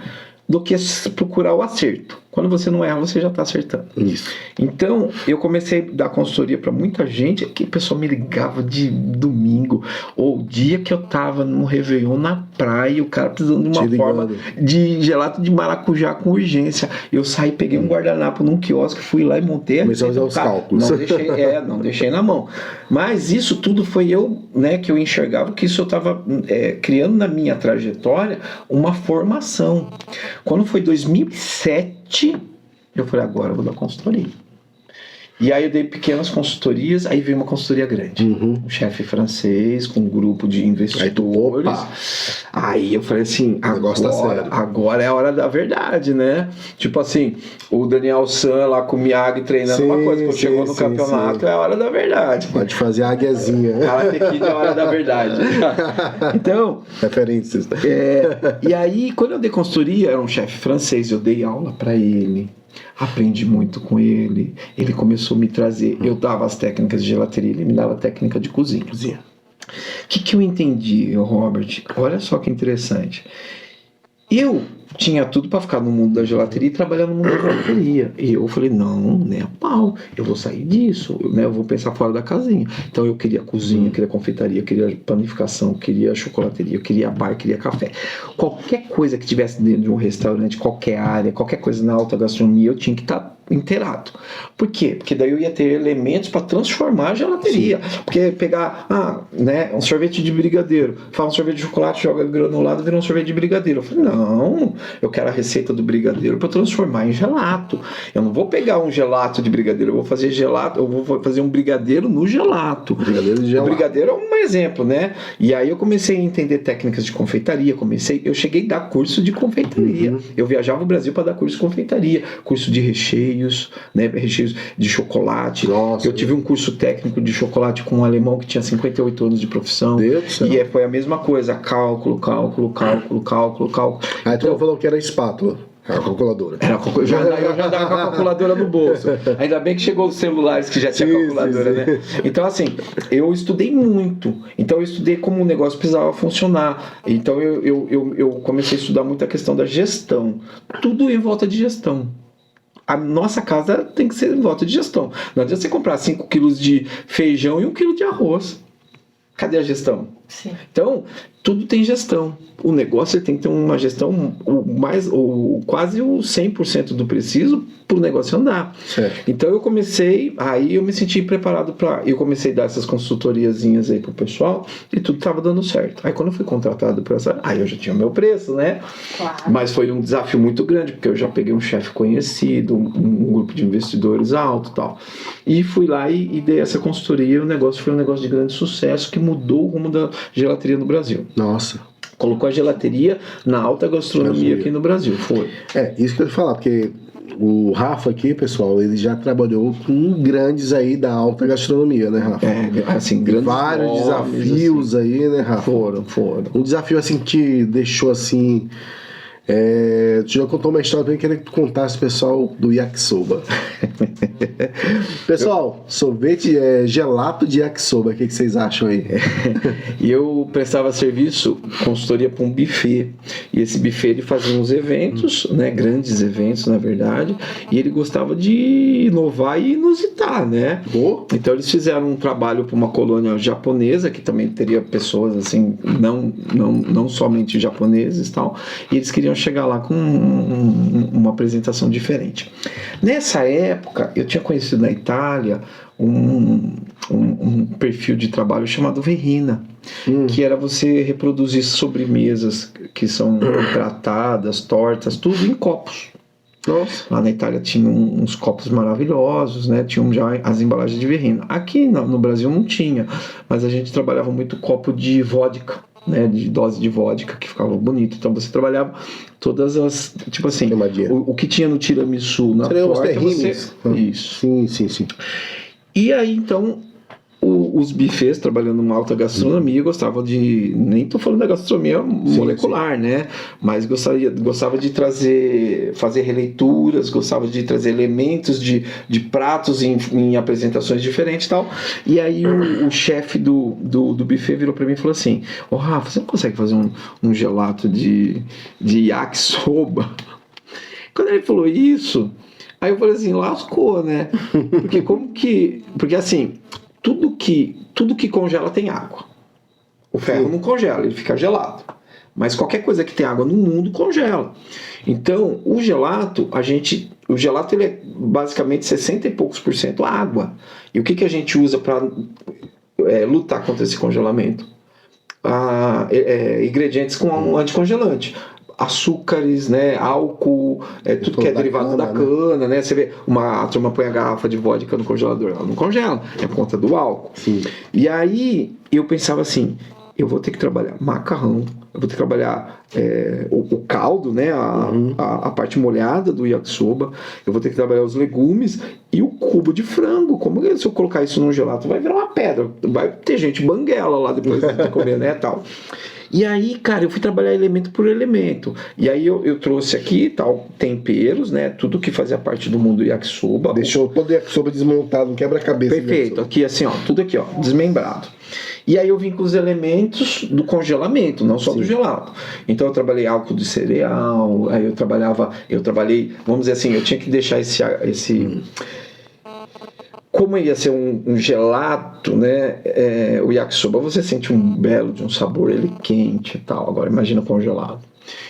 do que procurar o acerto. Quando você não erra, você já está acertando. Isso. Então, eu comecei a dar consultoria para muita gente, que o pessoal me ligava de domingo, ou dia que eu tava num Réveillon na praia, o cara precisando de uma forma de gelato de maracujá com urgência. Eu saí, peguei um guardanapo num quiosque, fui lá e montei. Começou a fazer os cálculos. Não deixei na mão. Mas isso tudo foi eu, né, que eu enxergava que isso eu estava criando na minha trajetória uma formação. Quando foi 2007, eu falei, agora eu vou dar consultoria. E aí eu dei pequenas consultorias, aí veio uma consultoria grande. Um chefe francês, com um grupo de investidores. Aí eu falei assim, agora é a hora da verdade, né? Tipo assim, o Daniel San lá com o Miyagi treinando uma coisa, quando chegou no campeonato, é a hora da verdade. Pode fazer a águiazinha. Karate Kid é a hora da verdade. Então... referências. E aí, quando eu dei consultoria, era um chefe francês, eu dei aula pra ele. Aprendi muito com ele. Ele começou a me trazer. Eu dava as técnicas de gelateria, ele me dava a técnica de cozinha. O que eu entendi, Robert? Olha só que interessante. Eu tinha tudo para ficar no mundo da gelateria e trabalhar no mundo da gelateria. E eu falei, não, nem a pau, eu vou sair disso, né? Eu vou pensar fora da casinha. Então eu queria cozinha, queria confeitaria, queria panificação, queria chocolateria, queria bar, queria café. Qualquer coisa que tivesse dentro de um restaurante, qualquer área, qualquer coisa na alta gastronomia, eu tinha que estar inteirado. Por quê? Porque daí eu ia ter elementos para transformar a gelateria. Sim. Porque pegar, né, um sorvete de brigadeiro, faz um sorvete de chocolate, joga granulado, vira um sorvete de brigadeiro. Eu falei, não, eu quero a receita do brigadeiro para transformar em gelato. Eu não vou pegar um gelato de brigadeiro, eu vou fazer gelato, eu vou fazer um brigadeiro no gelato. Brigadeiro de gelato. O brigadeiro é um exemplo, né? E aí eu comecei a entender técnicas de confeitaria, eu cheguei a dar curso de confeitaria. Uhum. Eu viajava o Brasil para dar curso de confeitaria, curso de recheios, né? Recheios de chocolate. Nossa, eu tive um curso técnico de chocolate com um alemão que tinha 58 anos de profissão. Deus do céu. E foi a mesma coisa, cálculo. Aí tu falou que era espátula. Era a calculadora. Eu já andava com a calculadora no bolso. Ainda bem que chegou os celulares que já tinha calculadora, né? Então, assim, eu estudei muito. Então, eu estudei como o negócio precisava funcionar. Então, eu comecei a estudar muito a questão da gestão. Tudo em volta de gestão. A nossa casa tem que ser em volta de gestão. Não adianta você comprar 5 quilos de feijão e 1 quilo de arroz. Cadê a gestão? Sim. Então, tudo tem gestão. O negócio tem que ter uma gestão quase o 100% do preciso para o negócio andar. Certo. Então aí eu me senti preparado eu comecei a dar essas consultoriazinhas aí pro pessoal e tudo estava dando certo. Aí quando eu fui contratado por aí eu já tinha o meu preço, né? Claro. Mas foi um desafio muito grande, porque eu já peguei um chefe conhecido, um grupo de investidores alto e tal. E fui lá e dei essa consultoria e o negócio foi um negócio de grande sucesso que mudou o rumo da gelateria no Brasil. Nossa. Colocou a gelateria na alta gastronomia aqui no Brasil. Foi. Isso que eu ia falar, porque o Rafa aqui, pessoal, ele já trabalhou com grandes aí da alta gastronomia, né, Rafa? Assim, grandes vários nomes, desafios assim. Aí, né, Rafa? Foram. Um desafio, assim, que te deixou, assim... Tu já contou uma história, eu queria que tu contasse, pessoal, do yakisoba. Pessoal, sorvete gelato de yakisoba, o que vocês acham aí? E eu prestava serviço, consultoria para um buffet. E esse buffet ele fazia uns eventos, né, grandes eventos, na verdade, e ele gostava de inovar e inusitar, né? Então eles fizeram um trabalho para uma colônia japonesa, que também teria pessoas assim, não somente japoneses e tal, e eles queriam chegar lá com uma apresentação diferente. Nessa época, eu tinha conhecido na Itália um perfil de trabalho chamado Verrina, que era você reproduzir sobremesas que são tratadas, tortas, tudo em copos. Nossa. Lá na Itália tinha uns copos maravilhosos, né? Tinham já as embalagens de Verrina. Aqui no Brasil não tinha, mas a gente trabalhava muito copo de vodka, né, de dose de vodka, que ficava bonito. Então você trabalhava todas as, tipo assim, o que tinha no tiramisu na torta, isso. Sim. E aí então os buffets, trabalhando numa alta gastronomia, gostavam de, nem estou falando da gastronomia molecular, né, mas gostava de fazer releituras, gostava de trazer elementos de pratos em apresentações diferentes e tal. E aí o chefe do buffet virou para mim e falou assim: Rafa, você não consegue fazer um gelato de yakisoba? Quando ele falou isso, aí eu falei assim, lascou, né? Porque assim, tudo que congela tem água. O ferro não congela, ele fica gelado. Mas qualquer coisa que tem água no mundo congela. Então, o gelato ele é basicamente 60 e poucos por cento água. E o que a gente usa para lutar contra esse congelamento? Ingredientes com anticongelante. Açúcares, né, álcool, tudo que é derivado da cana, né? Você vê, a turma põe a garrafa de vodka no congelador, ela não congela, é por conta do álcool. Sim. E aí eu pensava assim, eu vou ter que trabalhar macarrão, eu vou ter que trabalhar o caldo, né, a parte molhada do yakisoba, eu vou ter que trabalhar os legumes e o cubo de frango. Como que se eu colocar isso num gelato vai virar uma pedra, vai ter gente banguela lá depois de comer, né, tal. E aí, cara, eu fui trabalhar elemento por elemento. E aí eu trouxe aqui tal temperos, né? Tudo que fazia parte do mundo yakisoba. Deixou todo o yakisoba desmontado, um quebra-cabeça. Perfeito. Aqui assim, ó, tudo aqui, ó, desmembrado. E aí eu vim com os elementos do congelamento, não só do gelado. Então eu trabalhei álcool de cereal, aí eu trabalhei, vamos dizer assim, eu tinha que deixar esse como ia ser um gelato, né? O yakisoba, você sente um belo de um sabor, ele quente e tal. Agora imagina congelado.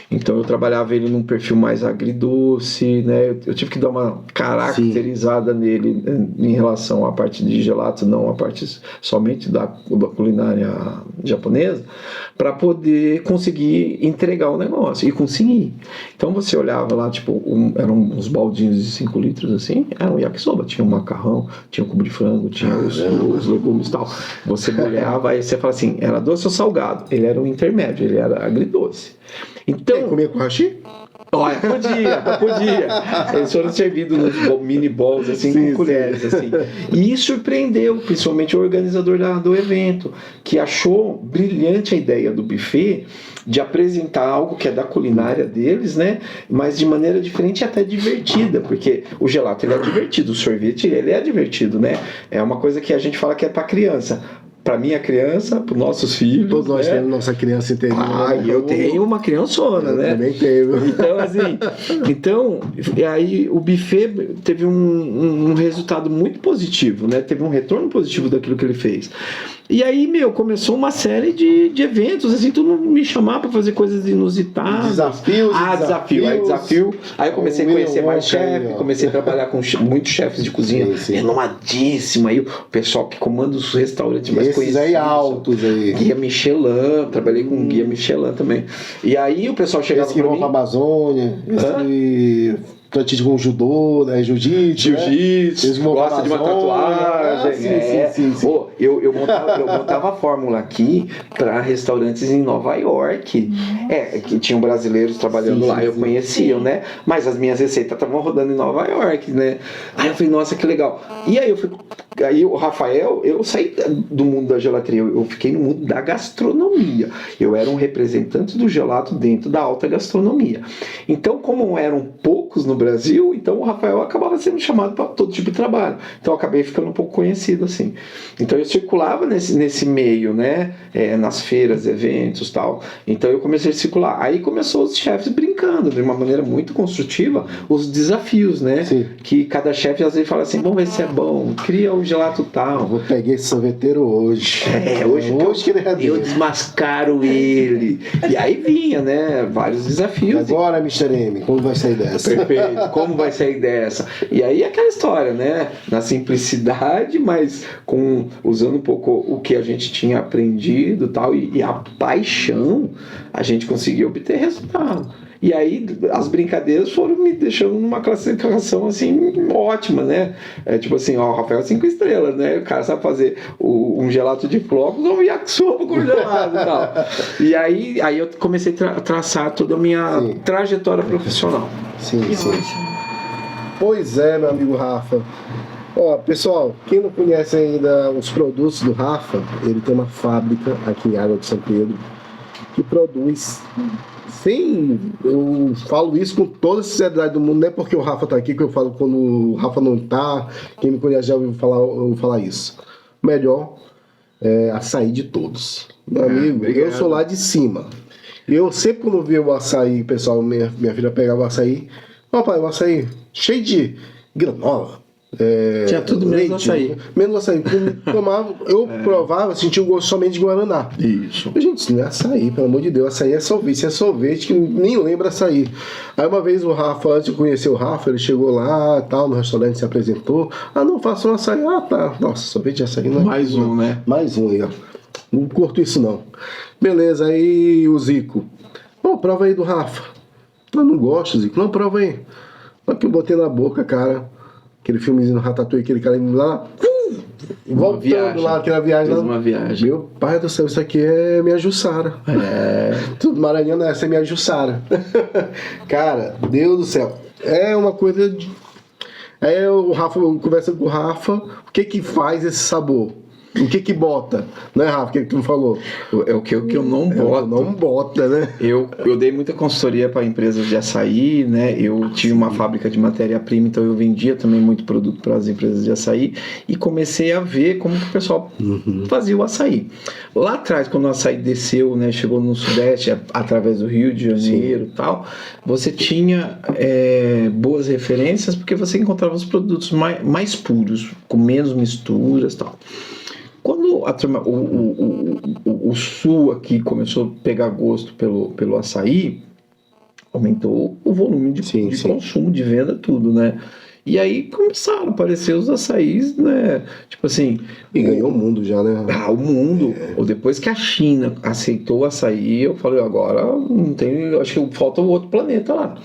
Então eu trabalhava ele num perfil mais agridoce, né? Eu tive que dar uma caracterizada nele em relação à parte de gelato, não a parte somente da culinária japonesa, para poder conseguir entregar o negócio. E consegui. Então você olhava lá, tipo, eram uns baldinhos de 5 litros assim, era um yakisoba, tinha um macarrão, tinha um cubo de frango, tinha os legumes e tal. Você olhava, aí você fala assim, era doce ou salgado? Ele era um intermédio, ele era agridoce. Então, comia com hashi? Olha, podia. Eles foram servidos nos mini bowls, assim, com colheres, assim. E surpreendeu, principalmente o organizador do evento, que achou brilhante a ideia do buffet de apresentar algo que é da culinária deles, né? Mas de maneira diferente e até divertida, porque o gelato ele é divertido, o sorvete ele é divertido, né? É uma coisa que a gente fala que é para criança. Para minha criança, para os nossos filhos. Todos nós temos nossa criança interior. Eu tenho uma criançona, né? Também tenho. Então, assim, aí o buffet teve um resultado muito positivo, né? Teve um retorno positivo daquilo que ele fez. E aí, começou uma série de eventos, assim, todo mundo me chamava para fazer coisas inusitadas. Desafio. Aí eu comecei a conhecer mais chefes, comecei a trabalhar com muitos chefes de cozinha renomadíssima. Aí o pessoal que comanda os restaurantes mais conhecidos. Aí altos aí. Guia Michelin, trabalhei com guia Michelin também. E aí o pessoal chegava para mim. Esse que vão para a Amazônia, pratica com judô, né? Jiu-jitsu. Gosta de uma tatuagem. Sim. Eu montava a fórmula aqui para restaurantes em Nova York. Que tinham brasileiros trabalhando lá, eu conhecia, né? Mas as minhas receitas estavam rodando em Nova York, né? Aí eu falei, nossa, que legal. E aí aí o Rafael, eu saí do mundo da gelateria, eu fiquei no mundo da gastronomia. Eu era um representante do gelato dentro da alta gastronomia. Então, como eram poucos no Brasil, então o Rafael acabava sendo chamado para todo tipo de trabalho. Então eu acabei ficando um pouco conhecido assim. Então eu circulava nesse meio, né? Nas feiras, eventos, tal. Então eu comecei a circular. Aí começou os chefes brincando de uma maneira muito construtiva os desafios, né? Sim. Que cada chefe às vezes fala assim, vamos ver se é bom, cria um gelato tal. Vou pegar esse sorveteiro hoje. Hoje que eu desmascaro ele. E aí vinha, né? Vários desafios. Agora, Mr. M, como vai sair dessa? Perfeito. Como vai sair dessa? E aí é aquela história, né? Na simplicidade, mas usando um pouco o que a gente tinha aprendido tal, e a paixão, a gente conseguiu obter resultado. E aí as brincadeiras foram me deixando numa classificação assim ótima, né? Tipo assim, o Rafael 5 estrelas, né? O cara sabe fazer um gelato de flocos ou um yakisoba congelado e tal. E aí eu comecei a traçar toda a minha trajetória profissional. Sim. Pois é, meu amigo Rafa. Pessoal, quem não conhece ainda os produtos do Rafa, ele tem uma fábrica aqui em Água de São Pedro que produz eu falo isso com toda a sinceridade do mundo, não é porque o Rafa tá aqui que eu falo quando o Rafa não tá. Quem me conhece já ouviu falar isso. Melhor açaí de todos. Meu amigo, obrigado. Eu sou lá de cima. Eu sempre quando via o açaí, pessoal, minha filha pegava o açaí. Papai, o açaí cheio de granola. Tinha tudo menos açaí. Menos açaí. Eu provava, sentia um gosto somente de guaraná. Isso. Gente, isso não é açaí, pelo amor de Deus. Açaí é sorvete. Isso é sorvete que nem lembra açaí. Aí uma vez o Rafa, antes de conhecer o Rafa, ele chegou lá, tal, no restaurante, se apresentou. Não, faça um açaí. Tá. Nossa, sorvete de açaí não é. Mais um, né? Mais um aí, ó. Não curto isso não. Beleza, aí o Zico. Prova aí do Rafa. Eu não gosto, Zico. Não, prova aí. Olha que eu botei na boca, cara. Aquele filmezinho no Ratatouille, aquele cara indo lá, voltando lá, aquela viagem lá. Uma viagem. Meu pai do céu, isso aqui é minha Jussara. Tudo Maranhão, essa é minha Jussara. Cara, Deus do céu. É uma coisa de... Aí o Rafa, conversando com o Rafa, o que faz esse sabor? O que bota? Né, Rafa? O que tu falou? É o que eu não É, boto. não bota, né? Eu dei muita consultoria para empresas de açaí, né? Eu tive uma fábrica de matéria-prima, então eu vendia também muito produto para as empresas de açaí e comecei a ver como que o pessoal fazia o açaí. Lá atrás, quando o açaí desceu, né, chegou no Sudeste, através do Rio de Janeiro e tal, você tinha boas referências porque você encontrava os produtos mais puros, com menos misturas e tal. Quando a turma, o Sul aqui começou a pegar gosto pelo açaí, aumentou o volume de consumo, de venda, tudo, né? E aí começaram a aparecer os açaís, né? Tipo assim... E ganhou o mundo já, né? O mundo. Ou depois que a China aceitou o açaí, eu falei, agora não tem... Acho que falta o outro planeta lá.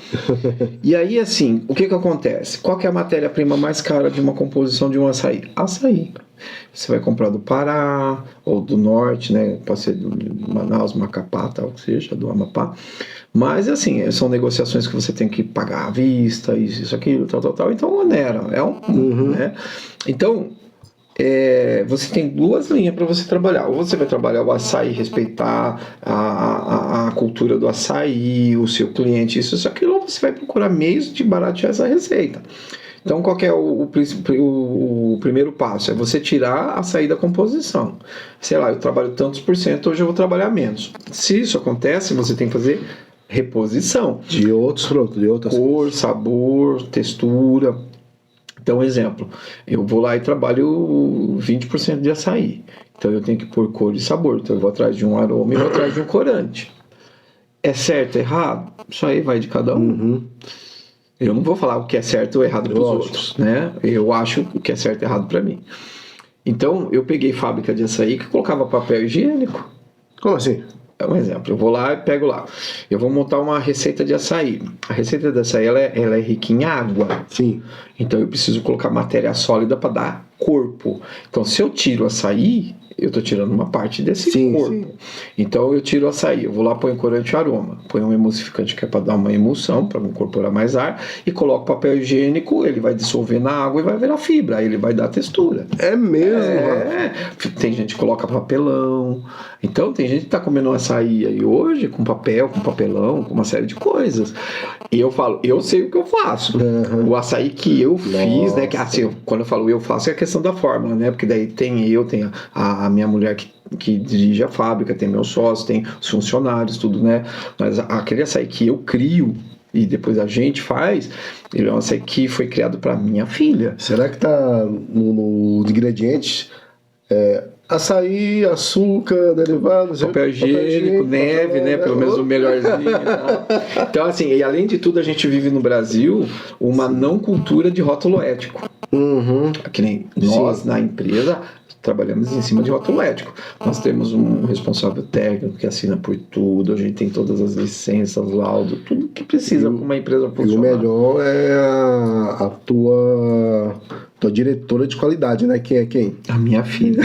E aí, assim, o que acontece? Qual que é a matéria-prima mais cara de uma composição de um açaí? Açaí. Você vai comprar do Pará, ou do Norte, né? Pode ser do Manaus, Macapá, tal que seja, do Amapá. Mas, assim, são negociações que você tem que pagar à vista, isso, aquilo, tal. Então, onera. Né? Então, você tem duas linhas para você trabalhar. Ou você vai trabalhar o açaí, respeitar a cultura do açaí, o seu cliente, isso, aquilo, ou você vai procurar meios de baratear essa receita. Então, qual que é o primeiro passo? É você tirar açaí da composição. Sei lá, eu trabalho tantos por cento, hoje eu vou trabalhar menos. Se isso acontece, você tem que fazer reposição. De outros produtos, de outras cor, sabor, textura. Então, exemplo, eu vou lá e trabalho 20% de açaí. Então, eu tenho que pôr cor e sabor. Então, eu vou atrás de um aroma e vou atrás de um corante. É certo, errado? Isso aí vai de cada um. Eu não vou falar o que é certo ou errado para os outros, né? Eu acho o que é certo e errado para mim. Então, eu peguei fábrica de açaí que colocava papel higiênico. Como assim? É um exemplo. Eu vou lá e pego lá. Eu vou montar uma receita de açaí. A receita de açaí, ela é rica em água. Sim. Então, eu preciso colocar matéria sólida para dar corpo. Então, se eu tiro o açaí, eu estou tirando uma parte desse corpo. Sim. Então eu tiro o açaí, eu vou lá, ponho corante e aroma, ponho um emulsificante que é para dar uma emulsão, para incorporar mais ar, e coloco papel higiênico, ele vai dissolver na água e vai virar fibra, aí ele vai dar textura. É mesmo? Tem gente que coloca papelão. Então tem gente que está comendo um açaí aí hoje com papel, com papelão, com uma série de coisas. E eu falo, eu sei o que eu faço. O açaí que eu fiz, né? Que, assim, quando eu falo eu faço, é a questão da fórmula, né? Porque daí tem a minha mulher que dirige a fábrica, tem meus sócios, tem os funcionários, tudo, né? Mas aquele açaí que eu crio e depois a gente faz, ele é um açaí que foi criado para minha filha. Será que tá nos ingredientes? Açaí, açúcar, derivados, papel higiênico, neve, né? Pelo menos o melhorzinho. Então, assim, e além de tudo, a gente vive no Brasil uma não cultura de rótulo ético. Que nem nós, na empresa, trabalhamos em cima de rótulo ético. Nós temos um responsável técnico que assina por tudo, a gente tem todas as licenças, laudo, tudo que precisa para uma empresa funcionar. E o melhor é a tua diretora de qualidade, né? Quem é quem? A minha filha.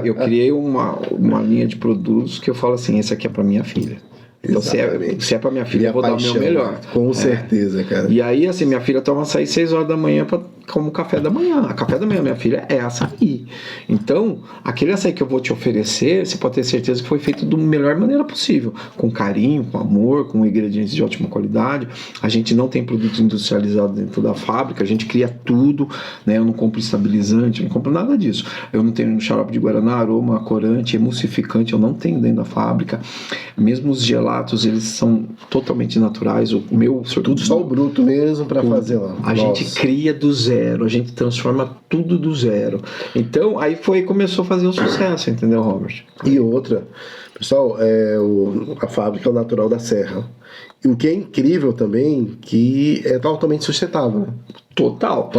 Eu criei uma linha de produtos que eu falo assim, esse aqui é para minha filha. Então, se é pra minha filha, eu vou dar o meu melhor. Com certeza, cara. E aí, assim, minha filha toma açaí 6 horas da manhã como café da manhã. A café da manhã, minha filha, é açaí. Então, aquele açaí que eu vou te oferecer, você pode ter certeza que foi feito da melhor maneira possível. Com carinho, com amor, com ingredientes de ótima qualidade. A gente não tem produto industrializado dentro da fábrica, a gente cria tudo, né? Eu não compro estabilizante, eu não compro nada disso. Eu não tenho xarope de guaraná, aroma, corante, emulsificante, eu não tenho dentro da fábrica. Mesmo os gelatos, eles são totalmente naturais. O meu tudo só o bruto mesmo para fazer lá. A gente cria do zero, a gente transforma tudo do zero. Então, aí começou a fazer um sucesso, entendeu, Robert? E outra, pessoal, a fábrica é o Natural da Serra. E o que é incrível também, que é totalmente sustentável. Né? Total.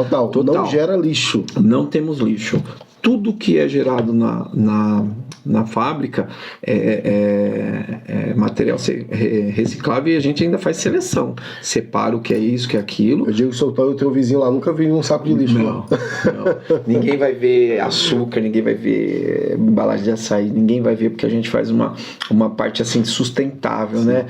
Não gera lixo. Não temos lixo. Tudo que é gerado na fábrica é material reciclável e a gente ainda faz seleção. Separa o que é isso, o que é aquilo. Eu digo que o teu vizinho lá nunca viu um saco de lixo. Não. Ninguém vai ver açúcar, ninguém vai ver embalagem de açaí, ninguém vai ver porque a gente faz uma parte assim sustentável, né?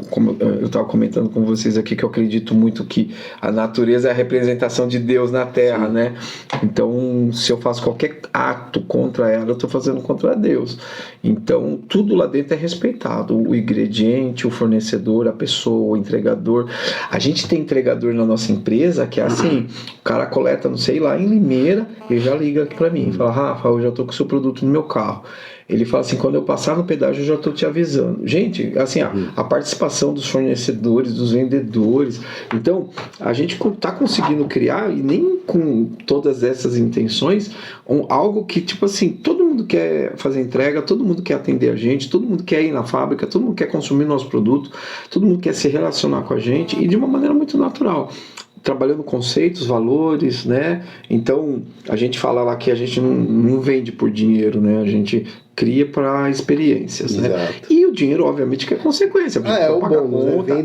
Como eu estava comentando com vocês aqui, que eu acredito muito que a natureza é a representação de Deus na Terra, né? Então, se eu faço qualquer ato contra ela, eu estou fazendo contra Deus. Então, tudo lá dentro é respeitado. O ingrediente, o fornecedor, a pessoa, o entregador. A gente tem entregador na nossa empresa que é assim, o cara coleta, não sei, lá em Limeira, e já liga aqui para mim, fala, Rafa, eu já estou com o seu produto no meu carro. Ele fala assim, quando eu passar no pedágio eu já estou te avisando. Gente, assim, a participação dos fornecedores, dos vendedores. Então, a gente está conseguindo criar, e nem com todas essas intenções, algo que, tipo assim, todo mundo quer fazer entrega, todo mundo quer atender a gente, todo mundo quer ir na fábrica, todo mundo quer consumir nosso produto, todo mundo quer se relacionar com a gente, e de uma maneira muito natural. Trabalhando conceitos, valores, né? Então, a gente fala lá que a gente não vende por dinheiro, né? A gente cria para experiências, né? E o dinheiro, obviamente, que é consequência. É o bônus, né?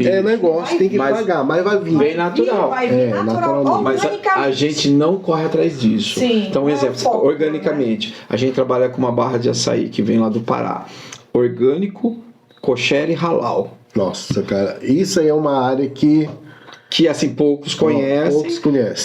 É negócio, tem que pagar, mas vai vir. Bem natural. Vai vir natural. Mas a gente não corre atrás disso. Sim, então, um exemplo, organicamente, a gente trabalha com uma barra de açaí que vem lá do Pará. Orgânico, kosher e halal. Nossa, cara, isso aí é uma área que assim, poucos conhecem.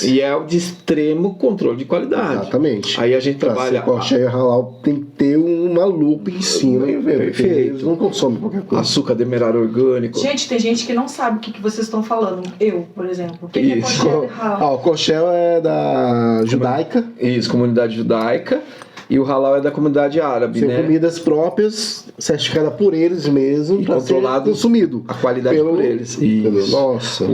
E é o de extremo controle de qualidade. Exatamente. Aí a gente trabalha. Kosher e halal tem que ter uma lupa em cima e ver. Perfeito. Eles não consomem qualquer coisa. Açúcar demerara orgânico. Gente, tem gente que não sabe o que vocês estão falando. Eu, por exemplo. O que é kosher e halal? O kosher é da judaica. Isso, comunidade judaica. E o halal é da comunidade árabe, né? São comidas próprias, certificadas por eles mesmos, para ser consumido. A qualidade por eles. Isso. Nossa.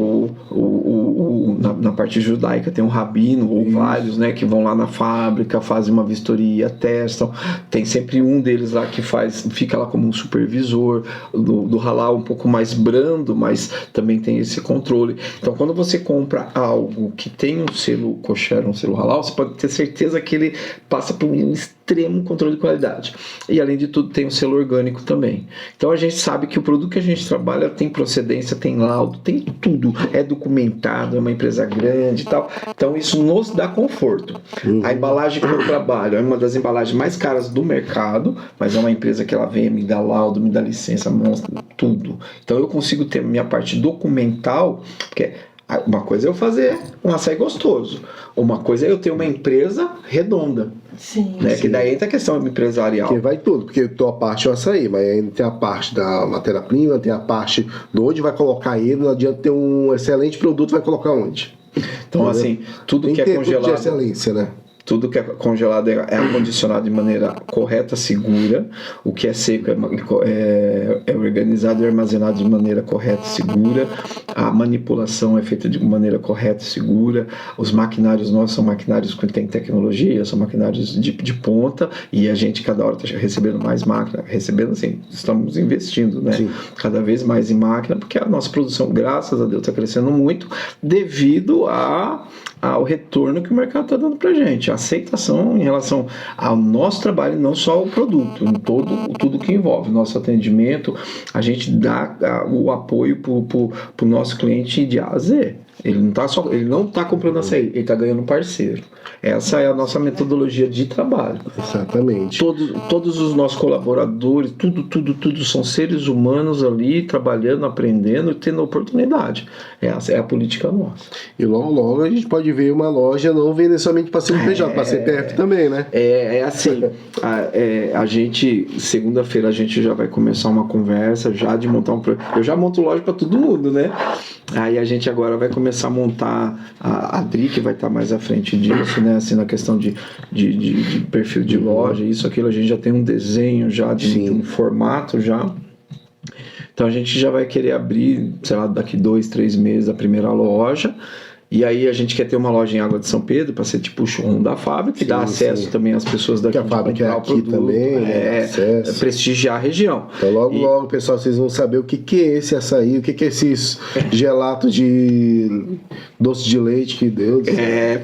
Na parte judaica tem um rabino ou vários, né, que vão lá na fábrica, fazem uma vistoria, testam. Tem sempre um deles lá que fica lá como um supervisor. Do halal um pouco mais brando, mas também tem esse controle. Então, quando você compra algo que tem um selo kosher, um selo halal, você pode ter certeza que ele passa por um extremo controle de qualidade. E além de tudo tem um selo orgânico também. Então a gente sabe que o produto que a gente trabalha tem procedência, tem laudo, tem tudo, é documentado, é uma empresa grande e tal. Então isso nos dá conforto. A embalagem que eu trabalho é uma das embalagens mais caras do mercado, mas é uma empresa que ela vem, me dá laudo, me dá licença, mostra tudo. Então eu consigo ter minha parte documental, porque uma coisa é eu fazer um açaí gostoso, uma coisa é eu ter uma empresa redonda. Sim, né? sim. Que daí entra a questão empresarial. Que vai tudo, porque a tua parte é o açaí, mas ainda tem a parte da matéria-prima, tem a parte de onde vai colocar ele, não adianta ter um excelente produto, vai colocar onde. Então, assim, tudo que é congelado. Tudo de excelência, né? Tudo que é congelado é acondicionado de maneira correta, segura. O que é seco é organizado e armazenado de maneira correta e segura. A manipulação é feita de maneira correta e segura. Os maquinários nossos são maquinários que têm tecnologia, são maquinários de ponta, e a gente cada hora está recebendo mais máquina. Recebendo assim, estamos investindo, né? Sim. Cada vez mais em máquina, porque a nossa produção, graças a Deus, está crescendo muito devido ao retorno que o mercado está dando para a gente, a aceitação em relação ao nosso trabalho, não só o produto, em tudo que envolve nosso atendimento. A gente dá o apoio para o nosso cliente de A a Z. Ele não está comprando açaí, ele está ganhando um parceiro. Essa é a nossa metodologia de trabalho. Exatamente. Todos os nossos colaboradores, tudo são seres humanos ali trabalhando, aprendendo e tendo oportunidade. Essa é a política nossa. E logo a gente pode ver uma loja não vender somente para CNPJ, para CPF também, né? É assim, a gente, segunda-feira a gente já vai começar uma conversa já de montar um projeto. Eu já monto loja para todo mundo, né? Aí a gente agora vai começar a montar a Adri, que vai estar mais à frente disso, né? Assim, na questão de perfil de loja, isso, aquilo, a gente já tem um desenho já de um formato já. Então a gente já vai querer abrir, sei lá, daqui 2-3 meses a primeira loja. E aí a gente quer ter uma loja em Água de São Pedro para ser tipo o showroom da fábrica, que dá acesso também às pessoas daqui. Que a fábrica é aqui também, prestigiar a região. Então logo, pessoal, vocês vão saber o que é esse açaí, o que é esses gelatos de doce de leite, que Deus.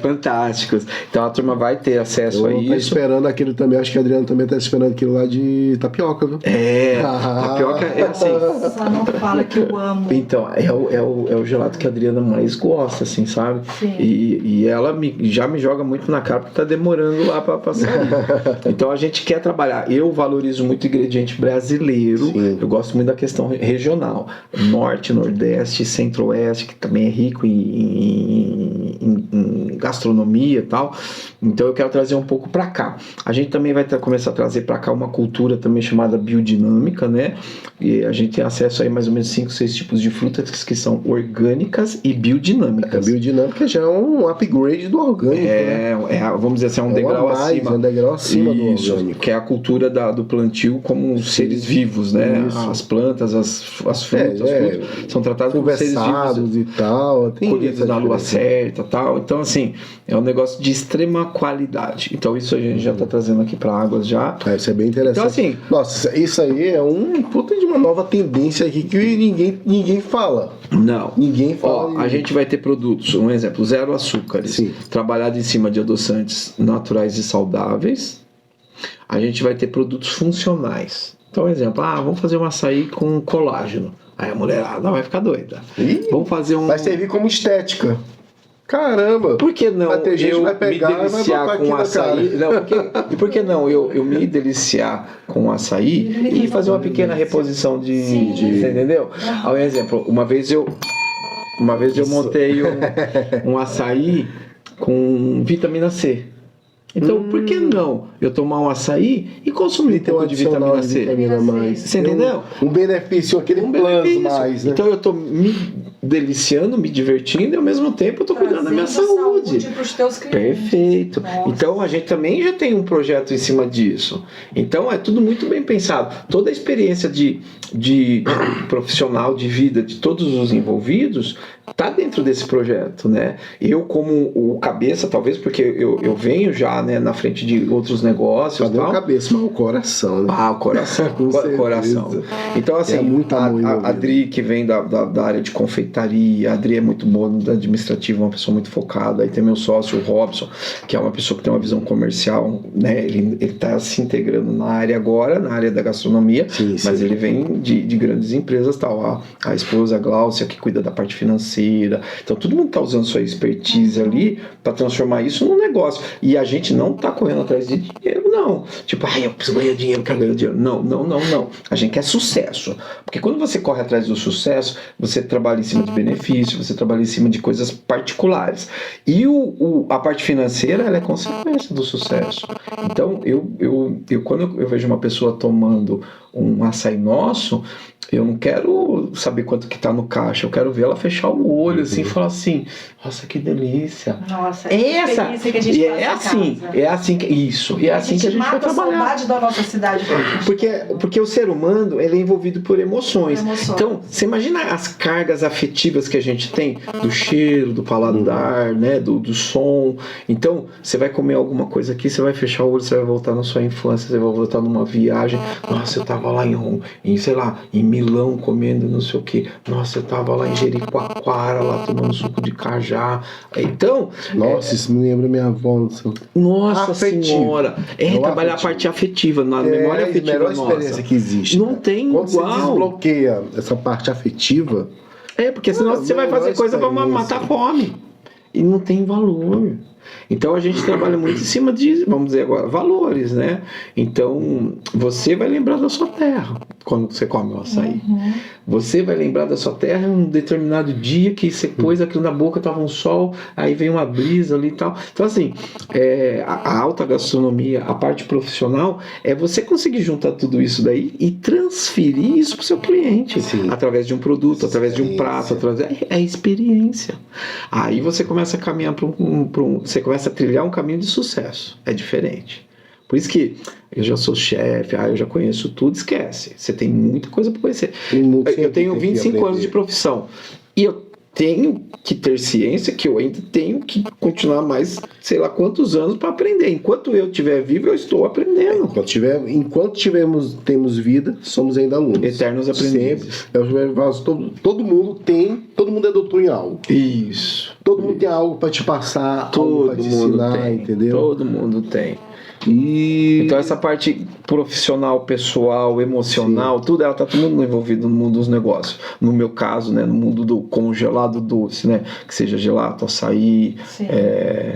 Fantásticos. Então a turma vai ter acesso a isso. Tá esperando aquele também, acho que a Adriana também tá esperando aquilo lá de tapioca, viu? Tapioca é assim. Só não fala que eu amo. Então, é o gelato que a Adriana mais gosta, assim, sabe? Sim. E ela já me joga muito na cara porque tá demorando lá para sair. Então a gente quer trabalhar. Eu valorizo muito o ingrediente brasileiro. Sim. Eu gosto muito da questão regional. Norte, Nordeste, Centro-Oeste, que também é rico em gastronomia e tal. Então eu quero trazer um pouco para cá. A gente também vai começar a trazer para cá uma cultura também chamada biodinâmica, né? E a gente tem acesso aí mais ou menos 5, 6 tipos de frutas que são orgânicas e biodinâmicas. A biodinâmica já é um upgrade do orgânico, né? Vamos dizer assim, é um degrau acima. Um degrau acima do Isso, orgânico. que é a cultura do plantio como seres vivos, né? Isso. As plantas, as frutas, tudo, são tratadas como seres vivos. Conversados e tal. Colhidos na lua certa tal. Então, assim, é um negócio de extrema qualidade. Então, isso a gente já está trazendo aqui para Águas já. Isso é bem interessante. Então, assim... Nossa, isso aí é um puta de uma nova tendência aqui que ninguém fala. Não. Ninguém fala. Ó, a gente vai ter produtos, um exemplo, 0 açúcares. Sim. Trabalhado em cima de adoçantes naturais e saudáveis. A gente vai ter produtos funcionais. Então, exemplo, vamos fazer um açaí com colágeno. Aí a mulherada vai ficar doida. Vamos fazer um... Vai servir como estética. Caramba! Por que não vai ter gente eu que vai pegar me deliciar com açaí? E por que não eu me deliciar com açaí e fazer uma pequena reposição de você entendeu? Ao exemplo, uma vez eu montei um açaí com vitamina C. Então, por que não eu tomar um açaí e consumir um pouco de vitamina C? Você entendeu? Um benefício, aquele plus mais, né? Então eu tô me deliciando, me divertindo e ao mesmo tempo eu tô cuidando da minha saúde. Pros teus clientes. Perfeito. Nossa. Então a gente também já tem um projeto em cima disso. Então é tudo muito bem pensado. Toda a experiência de profissional de vida de todos os envolvidos está dentro desse projeto, né? Eu como o cabeça, talvez porque eu venho já, né, na frente de outros negócios. Não a cabeça, mas o coração, né? O coração. o coração. Então, assim, a Adri, que vem da área de confeitaria, a Adri é muito boa no administrativo, uma pessoa muito focada. Aí tem meu sócio, o Robson, que é uma pessoa que tem uma visão comercial, né? Ele está se integrando na área agora, na área da gastronomia, mas ele vem de grandes empresas, tal. A esposa, a Gláucia, que cuida da parte financeira. Então, todo mundo está usando sua expertise ali para transformar isso num negócio. E a gente não está correndo atrás de dinheiro, não. Tipo, eu preciso ganhar dinheiro, quero ganhar dinheiro. Não. A gente quer sucesso. Porque quando você corre atrás do sucesso, você trabalha em cima de benefícios, você trabalha em cima de coisas particulares. E a parte financeira, ela é consequência do sucesso. Então, quando eu vejo uma pessoa tomando um açaí nosso, eu não quero saber quanto que tá no caixa, eu quero ver ela fechar o olho assim e falar assim, nossa, que delícia. Nossa, essa delícia que a gente é assim que a gente vai trabalhar. A saudade da nossa cidade. Porque o ser humano, ele é envolvido por emoções. Então, você imagina as cargas afetivas que a gente tem do cheiro, do paladar, né, do som. Então, você vai comer alguma coisa aqui, você vai fechar o olho, você vai voltar na sua infância, você vai voltar numa viagem. Nossa, eu tava lá em Milão comendo não sei o que. Nossa, eu tava lá em Jericoacoara, lá tomando suco de cajá. Então... Nossa, isso me lembra minha avó. Nossa senhora. Trabalhar a parte afetiva, na memória afetiva nossa. É a melhor experiência que existe. Não tem igual. Quando você desbloqueia essa parte afetiva... porque senão você vai fazer coisa para matar a fome. E não tem valor. Então a gente trabalha muito em cima de, vamos dizer agora, valores, né? Então você vai lembrar da sua terra quando você come o açaí. Você vai lembrar da sua terra em um determinado dia que você pôs aquilo na boca, tava um sol, aí vem uma brisa ali e tal. Então assim, a alta gastronomia, a parte profissional, é você conseguir juntar tudo isso daí e transferir isso para o seu cliente. Através de um produto, através de um prato, é experiência. Aí você começa a caminhar você começa a trilhar um caminho de sucesso. É diferente. Por isso que eu já sou chefe, eu já conheço tudo, esquece. Você tem muita coisa para conhecer. Eu tenho 25 anos de profissão. E eu tenho que ter ciência que eu ainda tenho que continuar mais, sei lá quantos anos para aprender. Enquanto eu estiver vivo, eu estou aprendendo. Enquanto temos vida, somos ainda alunos. Eternos aprendizes. Todo mundo é doutor em algo. Isso. Todo mundo tem algo para te passar, algo para te ensinar, entendeu? Todo mundo tem. Então essa parte profissional, pessoal, emocional, tudo, ela tá todo mundo envolvido no mundo dos negócios. No meu caso, né, no mundo do congelado doce, né, que seja gelato, açaí,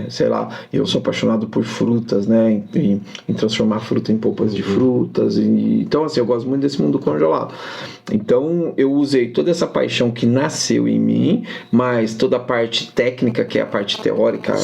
sei lá, eu sou apaixonado por frutas, né, em transformar fruta em polpas de frutas, então assim, eu gosto muito desse mundo congelado. Então eu usei toda essa paixão que nasceu em mim, mas toda a parte técnica, que é a parte teórica,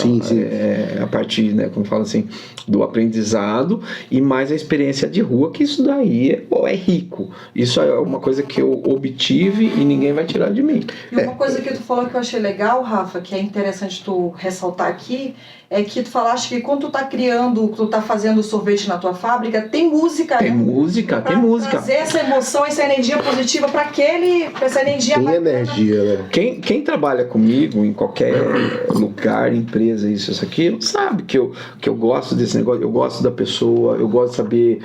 a parte, né, como fala assim, do aprendizado, e mais a experiência de rua, que isso daí é rico. Isso é uma coisa que eu obtive e ninguém vai tirar de mim. E uma coisa que tu falou que eu achei legal, Rafa, que é interessante tu ressaltar aqui, é que tu falaste que quando tu tá criando, tu tá fazendo sorvete na tua fábrica, tem música, tem né? música, tem música. Trazer essa emoção, essa energia positiva para essa energia tem bacana. energia, né? Quem trabalha comigo em qualquer lugar, empresa, isso, aquilo, sabe que eu gosto desse negócio, eu gosto da pessoa, eu gosto de saber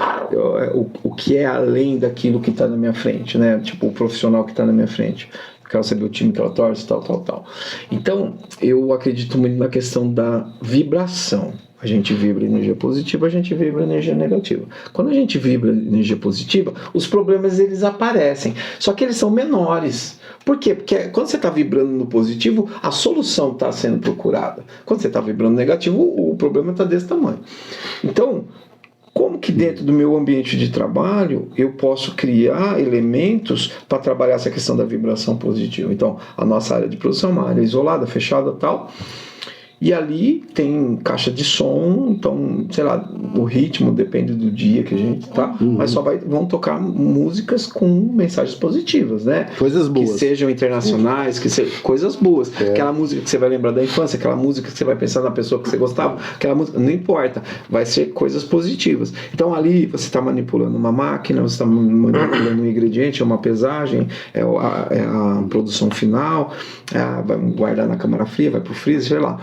o que é além daquilo que está na minha frente, né? Tipo, o profissional que está na minha frente. Quero saber o time que ela torce, tal. Então, eu acredito muito na questão da vibração. A gente vibra energia positiva, a gente vibra energia negativa. Quando a gente vibra energia positiva, os problemas eles aparecem, só que eles são menores. Por quê? Porque quando você está vibrando no positivo, a solução está sendo procurada. Quando você está vibrando no negativo, o problema está desse tamanho. Então, como que dentro do meu ambiente de trabalho eu posso criar elementos para trabalhar essa questão da vibração positiva? Então, a nossa área de produção é uma área isolada, fechada e tal. E ali tem caixa de som, então, sei lá, o ritmo depende do dia que a gente tá, mas vão tocar músicas com mensagens positivas, né? Coisas boas. Que sejam internacionais, que sejam coisas boas. Aquela música que você vai lembrar da infância, aquela música que você vai pensar na pessoa que você gostava, aquela música, não importa, vai ser coisas positivas. Então ali você está manipulando uma máquina, você está manipulando um ingrediente, é uma pesagem, é a produção final, vai guardar na câmara fria, vai pro freezer, sei lá.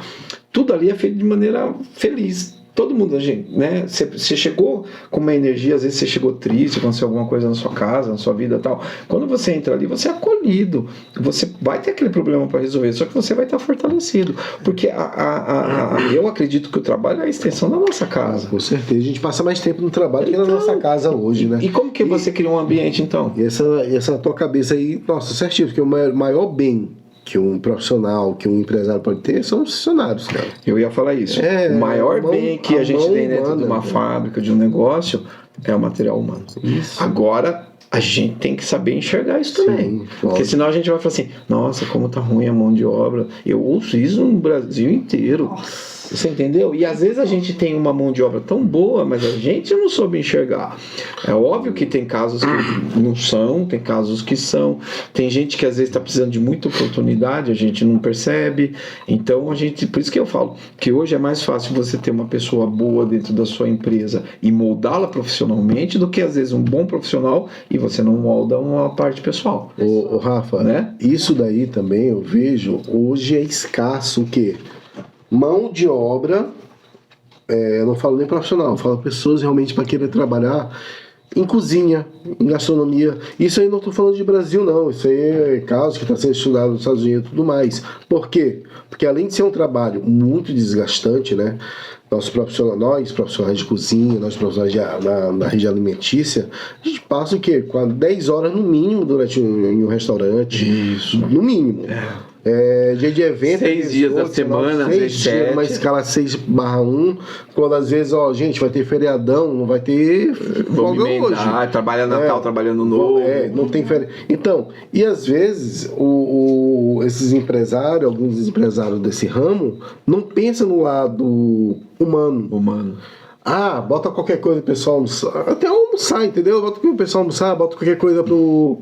Tudo ali é feito de maneira feliz. Todo mundo, gente, né? Você chegou com uma energia, às vezes você chegou triste, aconteceu alguma coisa na sua casa, na sua vida e tal. Quando você entra ali, você é acolhido. Você vai ter aquele problema para resolver, só que você vai estar fortalecido. Porque eu acredito que o trabalho é a extensão da nossa casa. Com certeza. A gente passa mais tempo no trabalho que na nossa casa hoje, né? E como que você cria um ambiente, então? E essa tua cabeça aí, nossa, certinho, porque o maior bem que um profissional, que um empresário pode ter, são os funcionários, cara. Eu ia falar isso. O maior bem que a gente tem dentro de uma fábrica, de um negócio, é o material humano. Isso. Agora, a gente tem que saber enxergar isso também. Porque senão a gente vai falar assim, nossa, como tá ruim a mão de obra. Eu ouço isso no Brasil inteiro. Nossa. Você entendeu? E às vezes a gente tem uma mão de obra tão boa, mas a gente não soube enxergar. É óbvio que tem casos que não são, tem casos que são. Tem gente que às vezes está precisando de muita oportunidade, a gente não percebe. Então por isso que eu falo que hoje é mais fácil você ter uma pessoa boa dentro da sua empresa e moldá-la profissionalmente do que às vezes um bom profissional e você não molda uma parte pessoal. Ô Rafa, né? Isso daí também eu vejo, hoje é escasso o quê? Mão de obra, eu não falo nem profissional, eu falo pessoas realmente para querer trabalhar em cozinha, em gastronomia. Isso aí não estou falando de Brasil não, isso aí é caso que está sendo estudado nos Estados Unidos e tudo mais. Por quê? Porque além de ser um trabalho muito desgastante, né? Nós profissionais de cozinha, nós profissionais na região alimentícia, a gente passa o quê? 10 horas no mínimo durante um restaurante. Isso. No mínimo. Dia de evento, 6 dias da semana, 6 dias, uma escala 6/1, quando às vezes, gente, vai ter feriadão, não vai ter folga hoje. Trabalha Natal, trabalha no Novo. Não tem férias. Então, e às vezes, esses empresários, alguns empresários desse ramo, não pensam no lado humano. Bota qualquer coisa pro pessoal almoçar. Até almoçar, entendeu? Bota pro pessoal almoçar, bota qualquer coisa pro...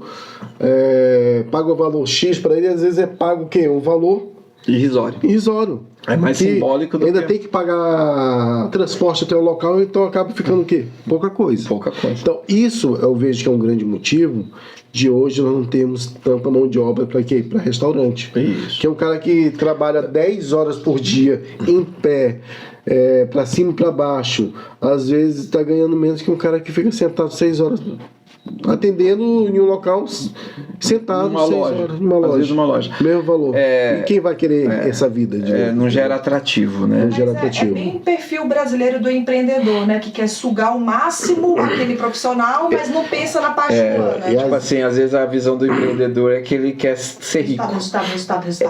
paga o valor X para ele, às vezes é pago o quê? Um valor... Irrisório. É mais simbólico do que... Ainda tem que pagar transporte até o local, então acaba ficando o quê? Pouca coisa. Então, isso eu vejo que é um grande motivo de hoje nós não temos tanta mão de obra para quê? Para restaurante. Isso. Que é um cara que trabalha 10 horas por dia, em pé, para cima e para baixo, às vezes está ganhando menos que um cara que fica sentado 6 horas atendendo em um local sentado, Uma 6 loja. horas, numa Às loja. vezes uma loja. Mesmo valor. É, e quem vai querer essa vida? não gera atrativo, né? Não Mas gera é atrativo. bem o perfil brasileiro do empreendedor, né? Que quer sugar ao máximo aquele profissional, mas não pensa na parte humana. e Tipo assim, às vezes a visão do empreendedor é que ele quer ser rico. Resultado.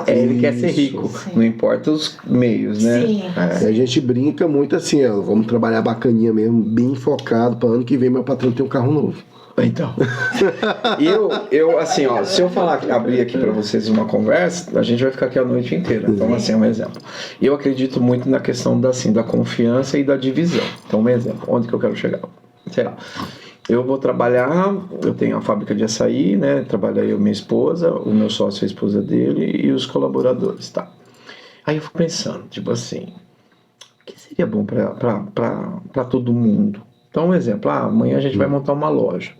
Ele quer ser rico, Sim. não importa os meios, né? Sim. E a gente brinca muito assim, ó, vamos trabalhar bacaninha mesmo, bem focado, para ano que vem meu patrão ter um carro novo. Então, eu assim, ó, se eu abrir aqui para vocês uma conversa, a gente vai ficar aqui a noite inteira. Então, assim, um exemplo. Eu acredito muito na questão da confiança e da divisão. Então, um exemplo, onde que eu quero chegar? Sei lá. Eu vou trabalhar, eu tenho a fábrica de açaí, né? Trabalha eu, minha esposa, o meu sócio, a esposa dele e os colaboradores, tá? Aí eu fico pensando, tipo assim, o que seria bom para todo mundo? Então, um exemplo, amanhã a gente vai montar uma loja.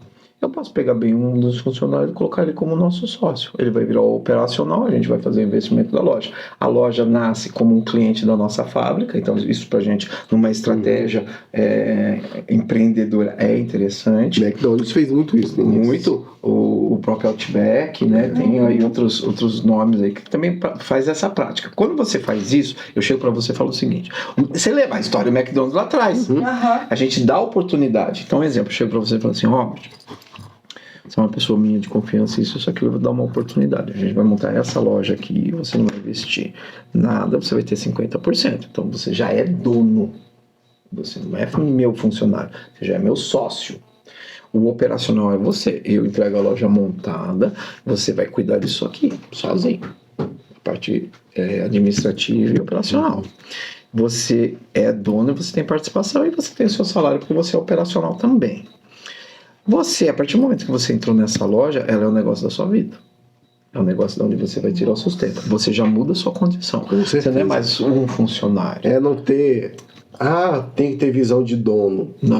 Eu posso pegar bem um dos funcionários e colocar ele como nosso sócio. Ele vai virar o operacional, a gente vai fazer o investimento da loja. A loja nasce como um cliente da nossa fábrica, então isso pra gente, numa estratégia empreendedora, é interessante. O McDonald's fez muito isso. Né? Muito. O próprio Outback, né? Tem aí outros nomes aí que também faz essa prática. Quando você faz isso, eu chego para você e falo o seguinte: você leva a história do McDonald's lá atrás. A gente dá oportunidade. Então, um exemplo, eu chego para você e falo assim: Robert, você é uma pessoa minha de confiança, isso aqui eu vou dar uma oportunidade. A gente vai montar essa loja aqui, você não vai investir nada, você vai ter 50%. Então você já é dono. Você não é meu funcionário, você já é meu sócio. O operacional é você. Eu entrego a loja montada, você vai cuidar disso aqui, sozinho. A parte administrativa e operacional. Você é dono, você tem participação e você tem o seu salário porque você é operacional também. Você, a partir do momento que você entrou nessa loja, ela é o negócio da sua vida. É um negócio de onde você vai tirar o sustento. Você já muda a sua condição. Você não é mais um funcionário. É não ter... tem que ter visão de dono. Não.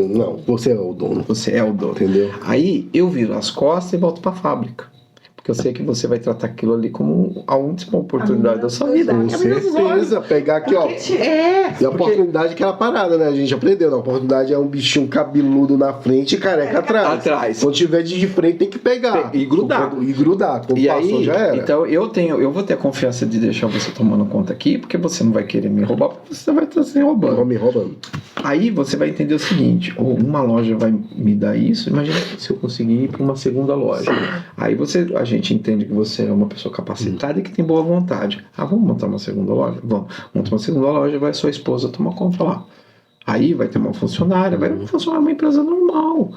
Não, você é o dono. Você é o dono. Entendeu? Aí eu viro as costas e volto para a fábrica. Porque eu sei que você vai tratar aquilo ali como a última oportunidade da sua vida. Com certeza. Pegar aqui, ó. E a oportunidade que era parada, né? A gente aprendeu. Né? A oportunidade é um bichinho cabeludo na frente e careca atrás. Quando tiver de frente, tem que pegar. E grudar. Quando E passou, aí, já era. então eu vou ter a confiança de deixar você tomando conta aqui, porque você não vai querer me roubar, porque você vai estar se roubando. Vão me roubando. Aí você vai entender o seguinte: uma loja vai me dar isso, imagina se eu conseguir ir para uma segunda loja. Aí a gente entende que você é uma pessoa capacitada e que tem boa vontade. Vamos montar uma segunda loja? Vamos. Montar uma segunda loja, vai sua esposa tomar conta lá. Aí vai ter uma funcionária, vai funcionar uma empresa normal.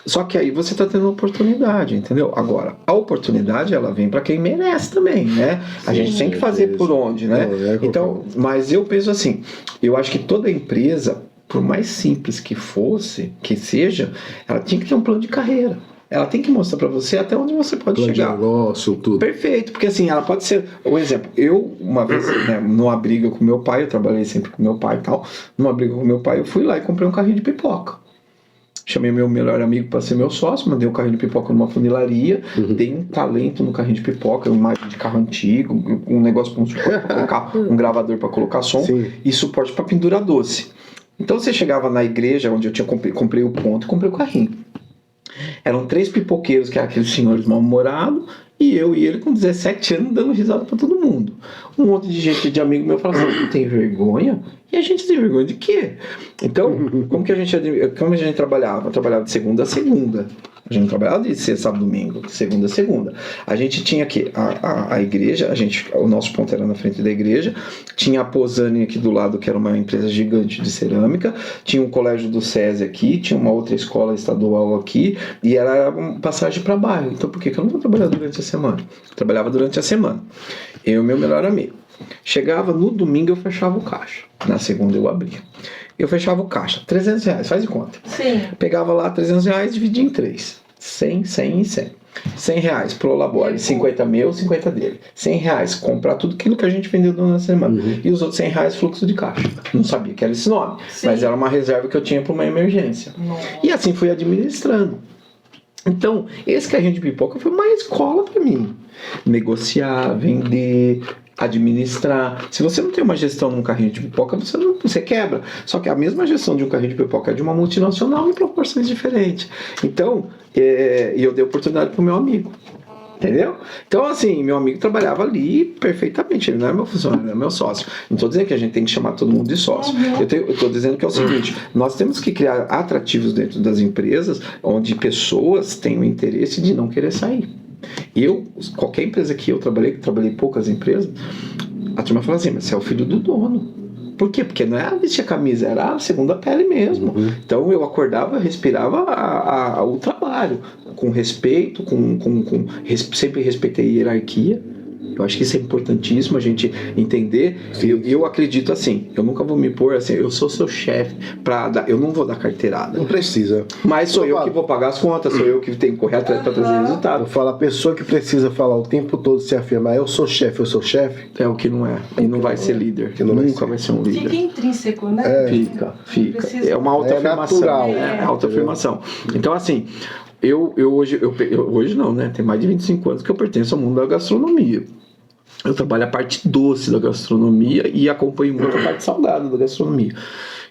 Só que aí você está tendo uma oportunidade, entendeu? Agora, a oportunidade, ela vem para quem merece também, né? A gente tem que fazer por onde, né? Então, mas eu penso assim, eu acho que toda empresa, por mais simples que seja, ela tinha que ter um plano de carreira. Ela tem que mostrar para você até onde você pode plano chegar. De negócio, tudo. Perfeito, porque assim, ela pode ser... Um exemplo, eu, uma vez, numa briga com meu pai, eu trabalhei sempre com meu pai e tal, numa briga com meu pai, eu fui lá e comprei um carrinho de pipoca. Chamei meu melhor amigo para ser meu sócio, mandei um carrinho de pipoca numa funilaria, dei um talento no carrinho de pipoca, uma imagem de carro antigo, um negócio para colocar, um gravador para colocar som, e suporte para pendurar doce. Então você chegava na igreja onde eu comprei o ponto e comprei o carrinho. Eram 3 pipoqueiros, que eram aqueles senhores mal-humorados, e eu e ele com 17 anos dando risada pra todo mundo. Um monte de gente, de amigo meu, falava assim: tem vergonha? E a gente tem vergonha de quê? Então, como a gente trabalhava? Eu trabalhava de segunda a segunda. A gente não trabalhava de sexta, sábado, domingo, de segunda a segunda. A gente tinha aqui a igreja, o nosso ponto era na frente da igreja, tinha a Posani aqui do lado, que era uma empresa gigante de cerâmica, tinha um colégio do SESI aqui, tinha uma outra escola estadual aqui, e era uma passagem para bairro. Então por que eu não vou trabalhar durante a semana? Eu trabalhava durante a semana. Eu e meu melhor amigo. Chegava no domingo, eu fechava o caixa. Na segunda eu abria. Eu fechava o caixa, R$300, faz de conta. Sim. Pegava lá R$300, dividia em 3. 100, 100 e 100. R$100 pro Labore, 50 meu, 50 dele. R$100, comprar tudo aquilo que a gente vendeu durante a semana. E os outros R$100, fluxo de caixa. Não sabia que era esse nome, mas era uma reserva que eu tinha para uma emergência. E assim fui administrando. Então, esse carrinho de pipoca foi uma escola para mim. Negociar, vender, administrar. Se você não tem uma gestão num carrinho de pipoca, você quebra. Só que a mesma gestão de um carrinho de pipoca é de uma multinacional em proporções diferentes. Então, eu dei oportunidade para o meu amigo. Entendeu? Então, assim, meu amigo trabalhava ali perfeitamente. Ele não era meu funcionário, era meu sócio. Não estou dizendo que a gente tem que chamar todo mundo de sócio. Eu estou dizendo que é o seguinte: nós temos que criar atrativos dentro das empresas onde pessoas têm o interesse de não querer sair. Qualquer empresa que eu trabalhei poucas empresas, a turma fala assim, mas você é o filho do dono. Por quê? Porque não era vestir a camisa, era a segunda pele mesmo. Então eu acordava, respirava o trabalho, com respeito, sempre respeitei a hierarquia. Eu acho que isso é importantíssimo a gente entender. Eu acredito assim, eu nunca vou me pôr assim, eu sou seu chefe, eu não vou dar carteirada. Não precisa. Mas sou eu que vou pagar as contas, sou eu que tenho que correr atrás para trazer resultado. Eu falo, a pessoa que precisa falar o tempo todo, se afirmar, eu sou chefe, é o que não é. E não vai ser líder. Que não Nunca vai ser um líder. Fica intrínseco, né? Fica. Precisa. É uma autoafirmação. natural. É autoafirmação. Então, assim, eu hoje não, né? Tem mais de 25 anos que eu pertenço ao mundo da gastronomia. Eu trabalho a parte doce da gastronomia e acompanho muito a parte salgada da gastronomia.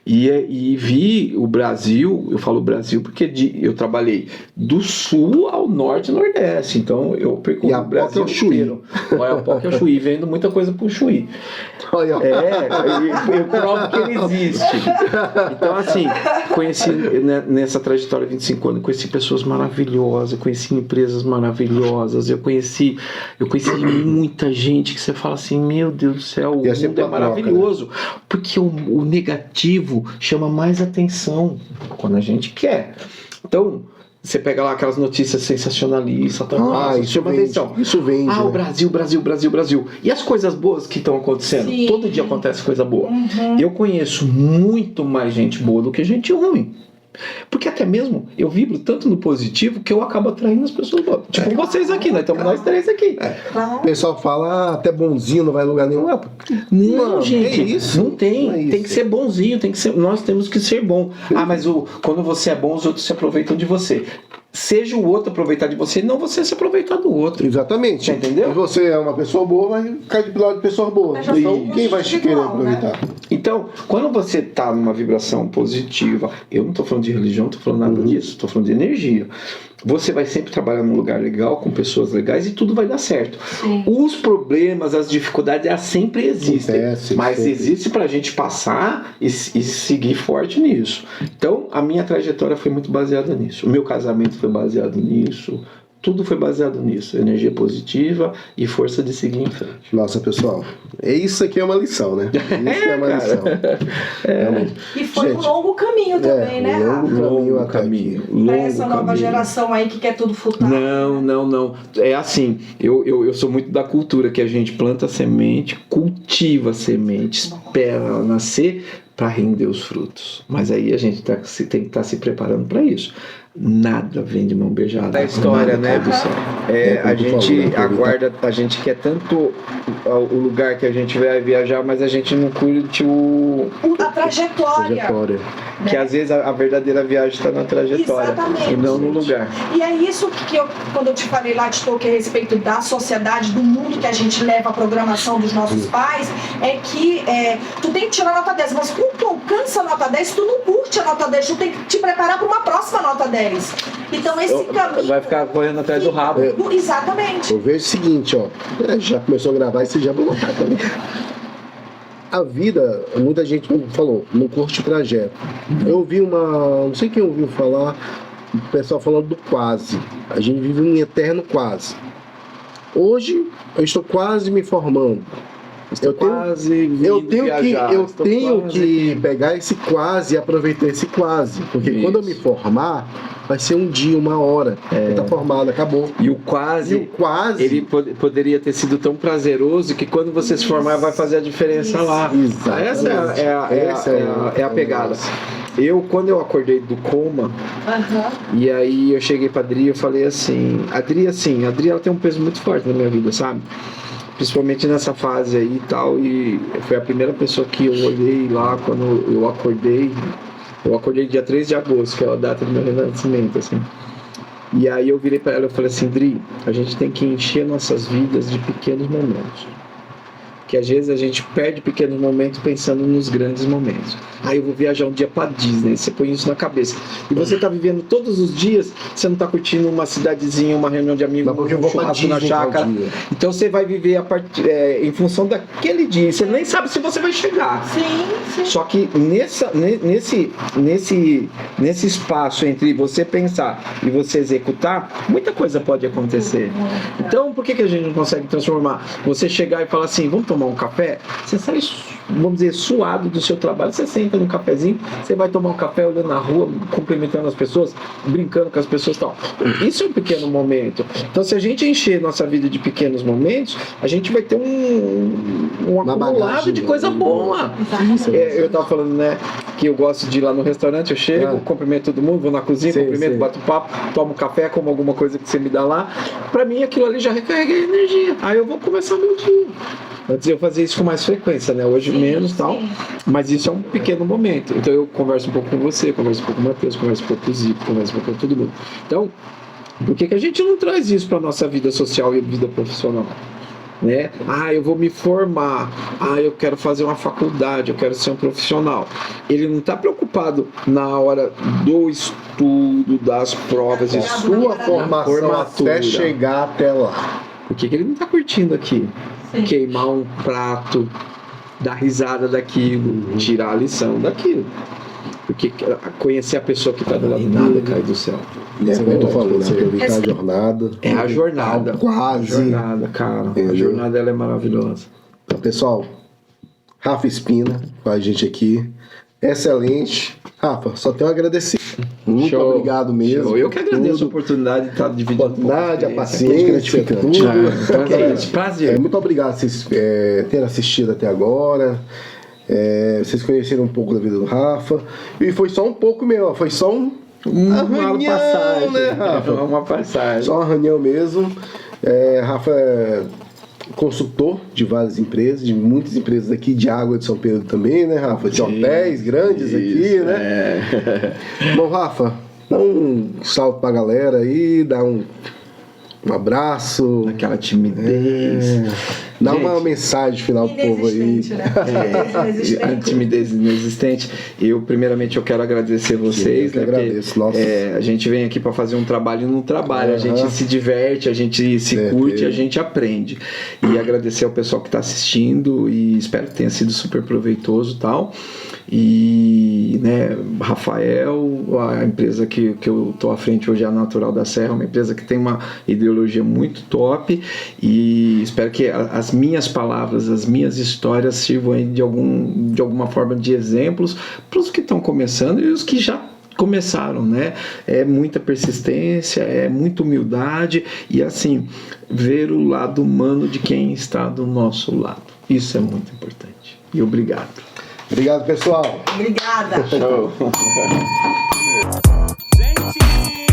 E vi o Brasil, eu falo Brasil porque eu trabalhei do sul ao norte e nordeste, então eu percorri o Brasil inteiro. Oiapoque é o Chuí, vendo muita coisa pro Chuí. Eu provo que ele existe. Então, assim, conheci nessa trajetória de 25 anos, conheci pessoas maravilhosas, conheci empresas maravilhosas, eu conheci muita gente que você fala assim, meu Deus do céu, o mundo é maravilhoso, né? Porque o negativo chama mais atenção quando a gente quer. Então, você pega lá aquelas notícias sensacionalistas, isso chama atenção. Isso vende. O Brasil. E as coisas boas que estão acontecendo? Sim. Todo dia acontece coisa boa. Eu conheço muito mais gente boa do que gente ruim. Porque até mesmo eu vibro tanto no positivo que eu acabo atraindo as pessoas boas. Tipo vocês aqui, nós estamos nós três aqui. O pessoal fala, até bonzinho não vai em lugar nenhum. Não, gente, é isso. Não tem. Não é isso. Tem que ser bonzinho, nós temos que ser bom. Mas quando você é bom, os outros se aproveitam de você. Seja o outro aproveitar de você, não você se aproveitar do outro. Exatamente. Você entendeu? E você é uma pessoa boa, vai cair do lado de pessoa boa. Então, quem vai te querer aproveitar? Né? Então, quando você está numa vibração positiva, eu não estou falando de religião, não estou falando nada disso, estou falando de energia. Você vai sempre trabalhar num lugar legal, com pessoas legais, e tudo vai dar certo. Sim. Os problemas, as dificuldades, elas sempre existem. Mas existe pra gente passar e seguir forte nisso. Então, a minha trajetória foi muito baseada nisso. O meu casamento foi baseado nisso. Tudo foi baseado nisso. Energia positiva e força de seguir em frente. Nossa, pessoal, isso aqui é uma lição, né? Isso é uma lição. E foi um longo caminho também, né, Rafa? Longo caminho. Pra essa nova geração aí que quer tudo frutar. Não. É assim, eu sou muito da cultura que a gente planta semente, cultiva a semente, espera ela nascer para render os frutos. Mas aí a gente tem que estar se preparando para isso. Nada vem de mão beijada. Da história, né, do céu. A gente aguarda, a gente quer tanto o lugar que a gente vai viajar, mas a gente não curte a trajetória. Que às vezes a verdadeira viagem está na trajetória. Exatamente, e não no lugar. E é isso que quando eu te falei lá, te toquei a respeito da sociedade, do mundo que a gente leva a programação dos nossos pais, é que tu tem que tirar nota 10, mas quando tu alcança a nota 10, tu não curte a nota 10, tu tem que te preparar para uma próxima nota 10. Então esse caminho... Vai ficar correndo atrás do rabo. Exatamente. Eu vejo o seguinte, já começou a gravar e você já vai botar também. A vida, muita gente falou, não curte o trajeto. Eu ouvi não sei quem ouviu falar, o pessoal falando do quase. A gente vive um eterno quase. Hoje, eu estou quase me formando. Eu tenho que pegar esse quase e aproveitar esse quase. Porque quando eu me formar, vai ser um dia, uma hora. Tá formado, acabou. E o quase ele poderia ter sido tão prazeroso que quando você se formar vai fazer a diferença lá. Essa é a pegada. Quando eu acordei do coma, e aí eu cheguei pra Adri e eu falei assim, Adri ela tem um peso muito forte na minha vida, sabe? Principalmente nessa fase aí e tal, e foi a primeira pessoa que eu olhei lá quando eu acordei dia 3 de agosto, que é a data do meu renascimento, assim. E aí eu virei para ela e falei assim, Dri, a gente tem que encher nossas vidas de pequenos momentos. Que às vezes a gente perde pequenos momentos pensando nos grandes momentos. Aí eu vou viajar um dia pra Disney, você põe isso na cabeça. E você tá vivendo todos os dias, você não tá curtindo uma cidadezinha, uma reunião de amigos, um churrasco na chácara. Então você vai viver em função daquele dia. Você nem sabe se você vai chegar. Sim. Só que nesse espaço entre você pensar e você executar, muita coisa pode acontecer. Então por que a gente não consegue transformar? Você chegar e falar assim, vamos tomar um café? Você sai, vamos dizer, suado do seu trabalho, você senta num cafezinho, você vai tomar um café olhando na rua, cumprimentando as pessoas, brincando com as pessoas e tal. Isso é um pequeno momento. Então se a gente encher nossa vida de pequenos momentos, a gente vai ter um acumulado de coisa boa. Eu tava falando, né, que eu gosto de ir lá no restaurante, eu chego, cumprimento todo mundo, vou na cozinha, cumprimento, bato papo, tomo café, como alguma coisa que você me dá lá. Pra mim aquilo ali já recarrega a energia. Aí eu vou começar meu dia. Antes eu fazia isso com mais frequência, né? Hoje menos e tal. Mas isso é um pequeno momento. Então eu converso um pouco com você, converso um pouco com o Matheus, converso um pouco com o Zico, converso um pouco com todo mundo. Então, por que a gente não traz isso para nossa vida social e vida profissional? Né? Eu vou me formar, eu quero fazer uma faculdade, eu quero ser um profissional. Ele não está preocupado na hora do estudo, das provas, a sua formação até chegar até lá. Por que ele não está curtindo aqui? Sim. Queimar um prato, dar risada daquilo, tirar a lição daquilo. Porque conhecer a pessoa que está do lado, nada cai do céu. É como eu tô falando, aproveitar a jornada. É a jornada. Quase. A jornada, cara. Entendeu? A jornada ela é maravilhosa. Então, pessoal, Rafa Espina com a gente aqui. Excelente. Rafa, só tenho a agradecer. Muito obrigado mesmo. Show. Eu que agradeço a oportunidade de estar dividindo. A paciência, tudo. Prazer. Muito obrigado por vocês terem assistido até agora. Vocês conheceram um pouco da vida do Rafa. E foi só um pouco mesmo, foi só uma passagem, né, Rafa? Uma passagem. Só uma reunião mesmo. Rafa é consultor de várias empresas, de muitas empresas aqui de água de São Pedro também, né, Rafa? De hotéis grandes aqui, né? Bom, Rafa, dá um salve pra galera aí, dá um abraço. Aquela timidez. Dá uma mensagem final pro povo aí. Né? A timidez inexistente. Primeiramente, eu quero agradecer vocês. Eu agradeço. Nossa. A gente vem aqui para fazer um trabalho e não trabalha. A gente se diverte, a gente se curte, a gente aprende. E agradecer ao pessoal que está assistindo e espero que tenha sido super proveitoso e tal. E, né, Rafael, a empresa que eu tô à frente hoje é a Natural da Serra, uma empresa que tem uma ideologia muito top e espero que as minhas palavras, as minhas histórias sirvam aí de alguma forma de exemplos para os que estão começando e os que já começaram, né? É muita persistência, é muita humildade e assim, ver o lado humano de quem está do nosso lado. Isso é muito importante. E obrigado. Obrigado, pessoal. Obrigada. Show. Gente!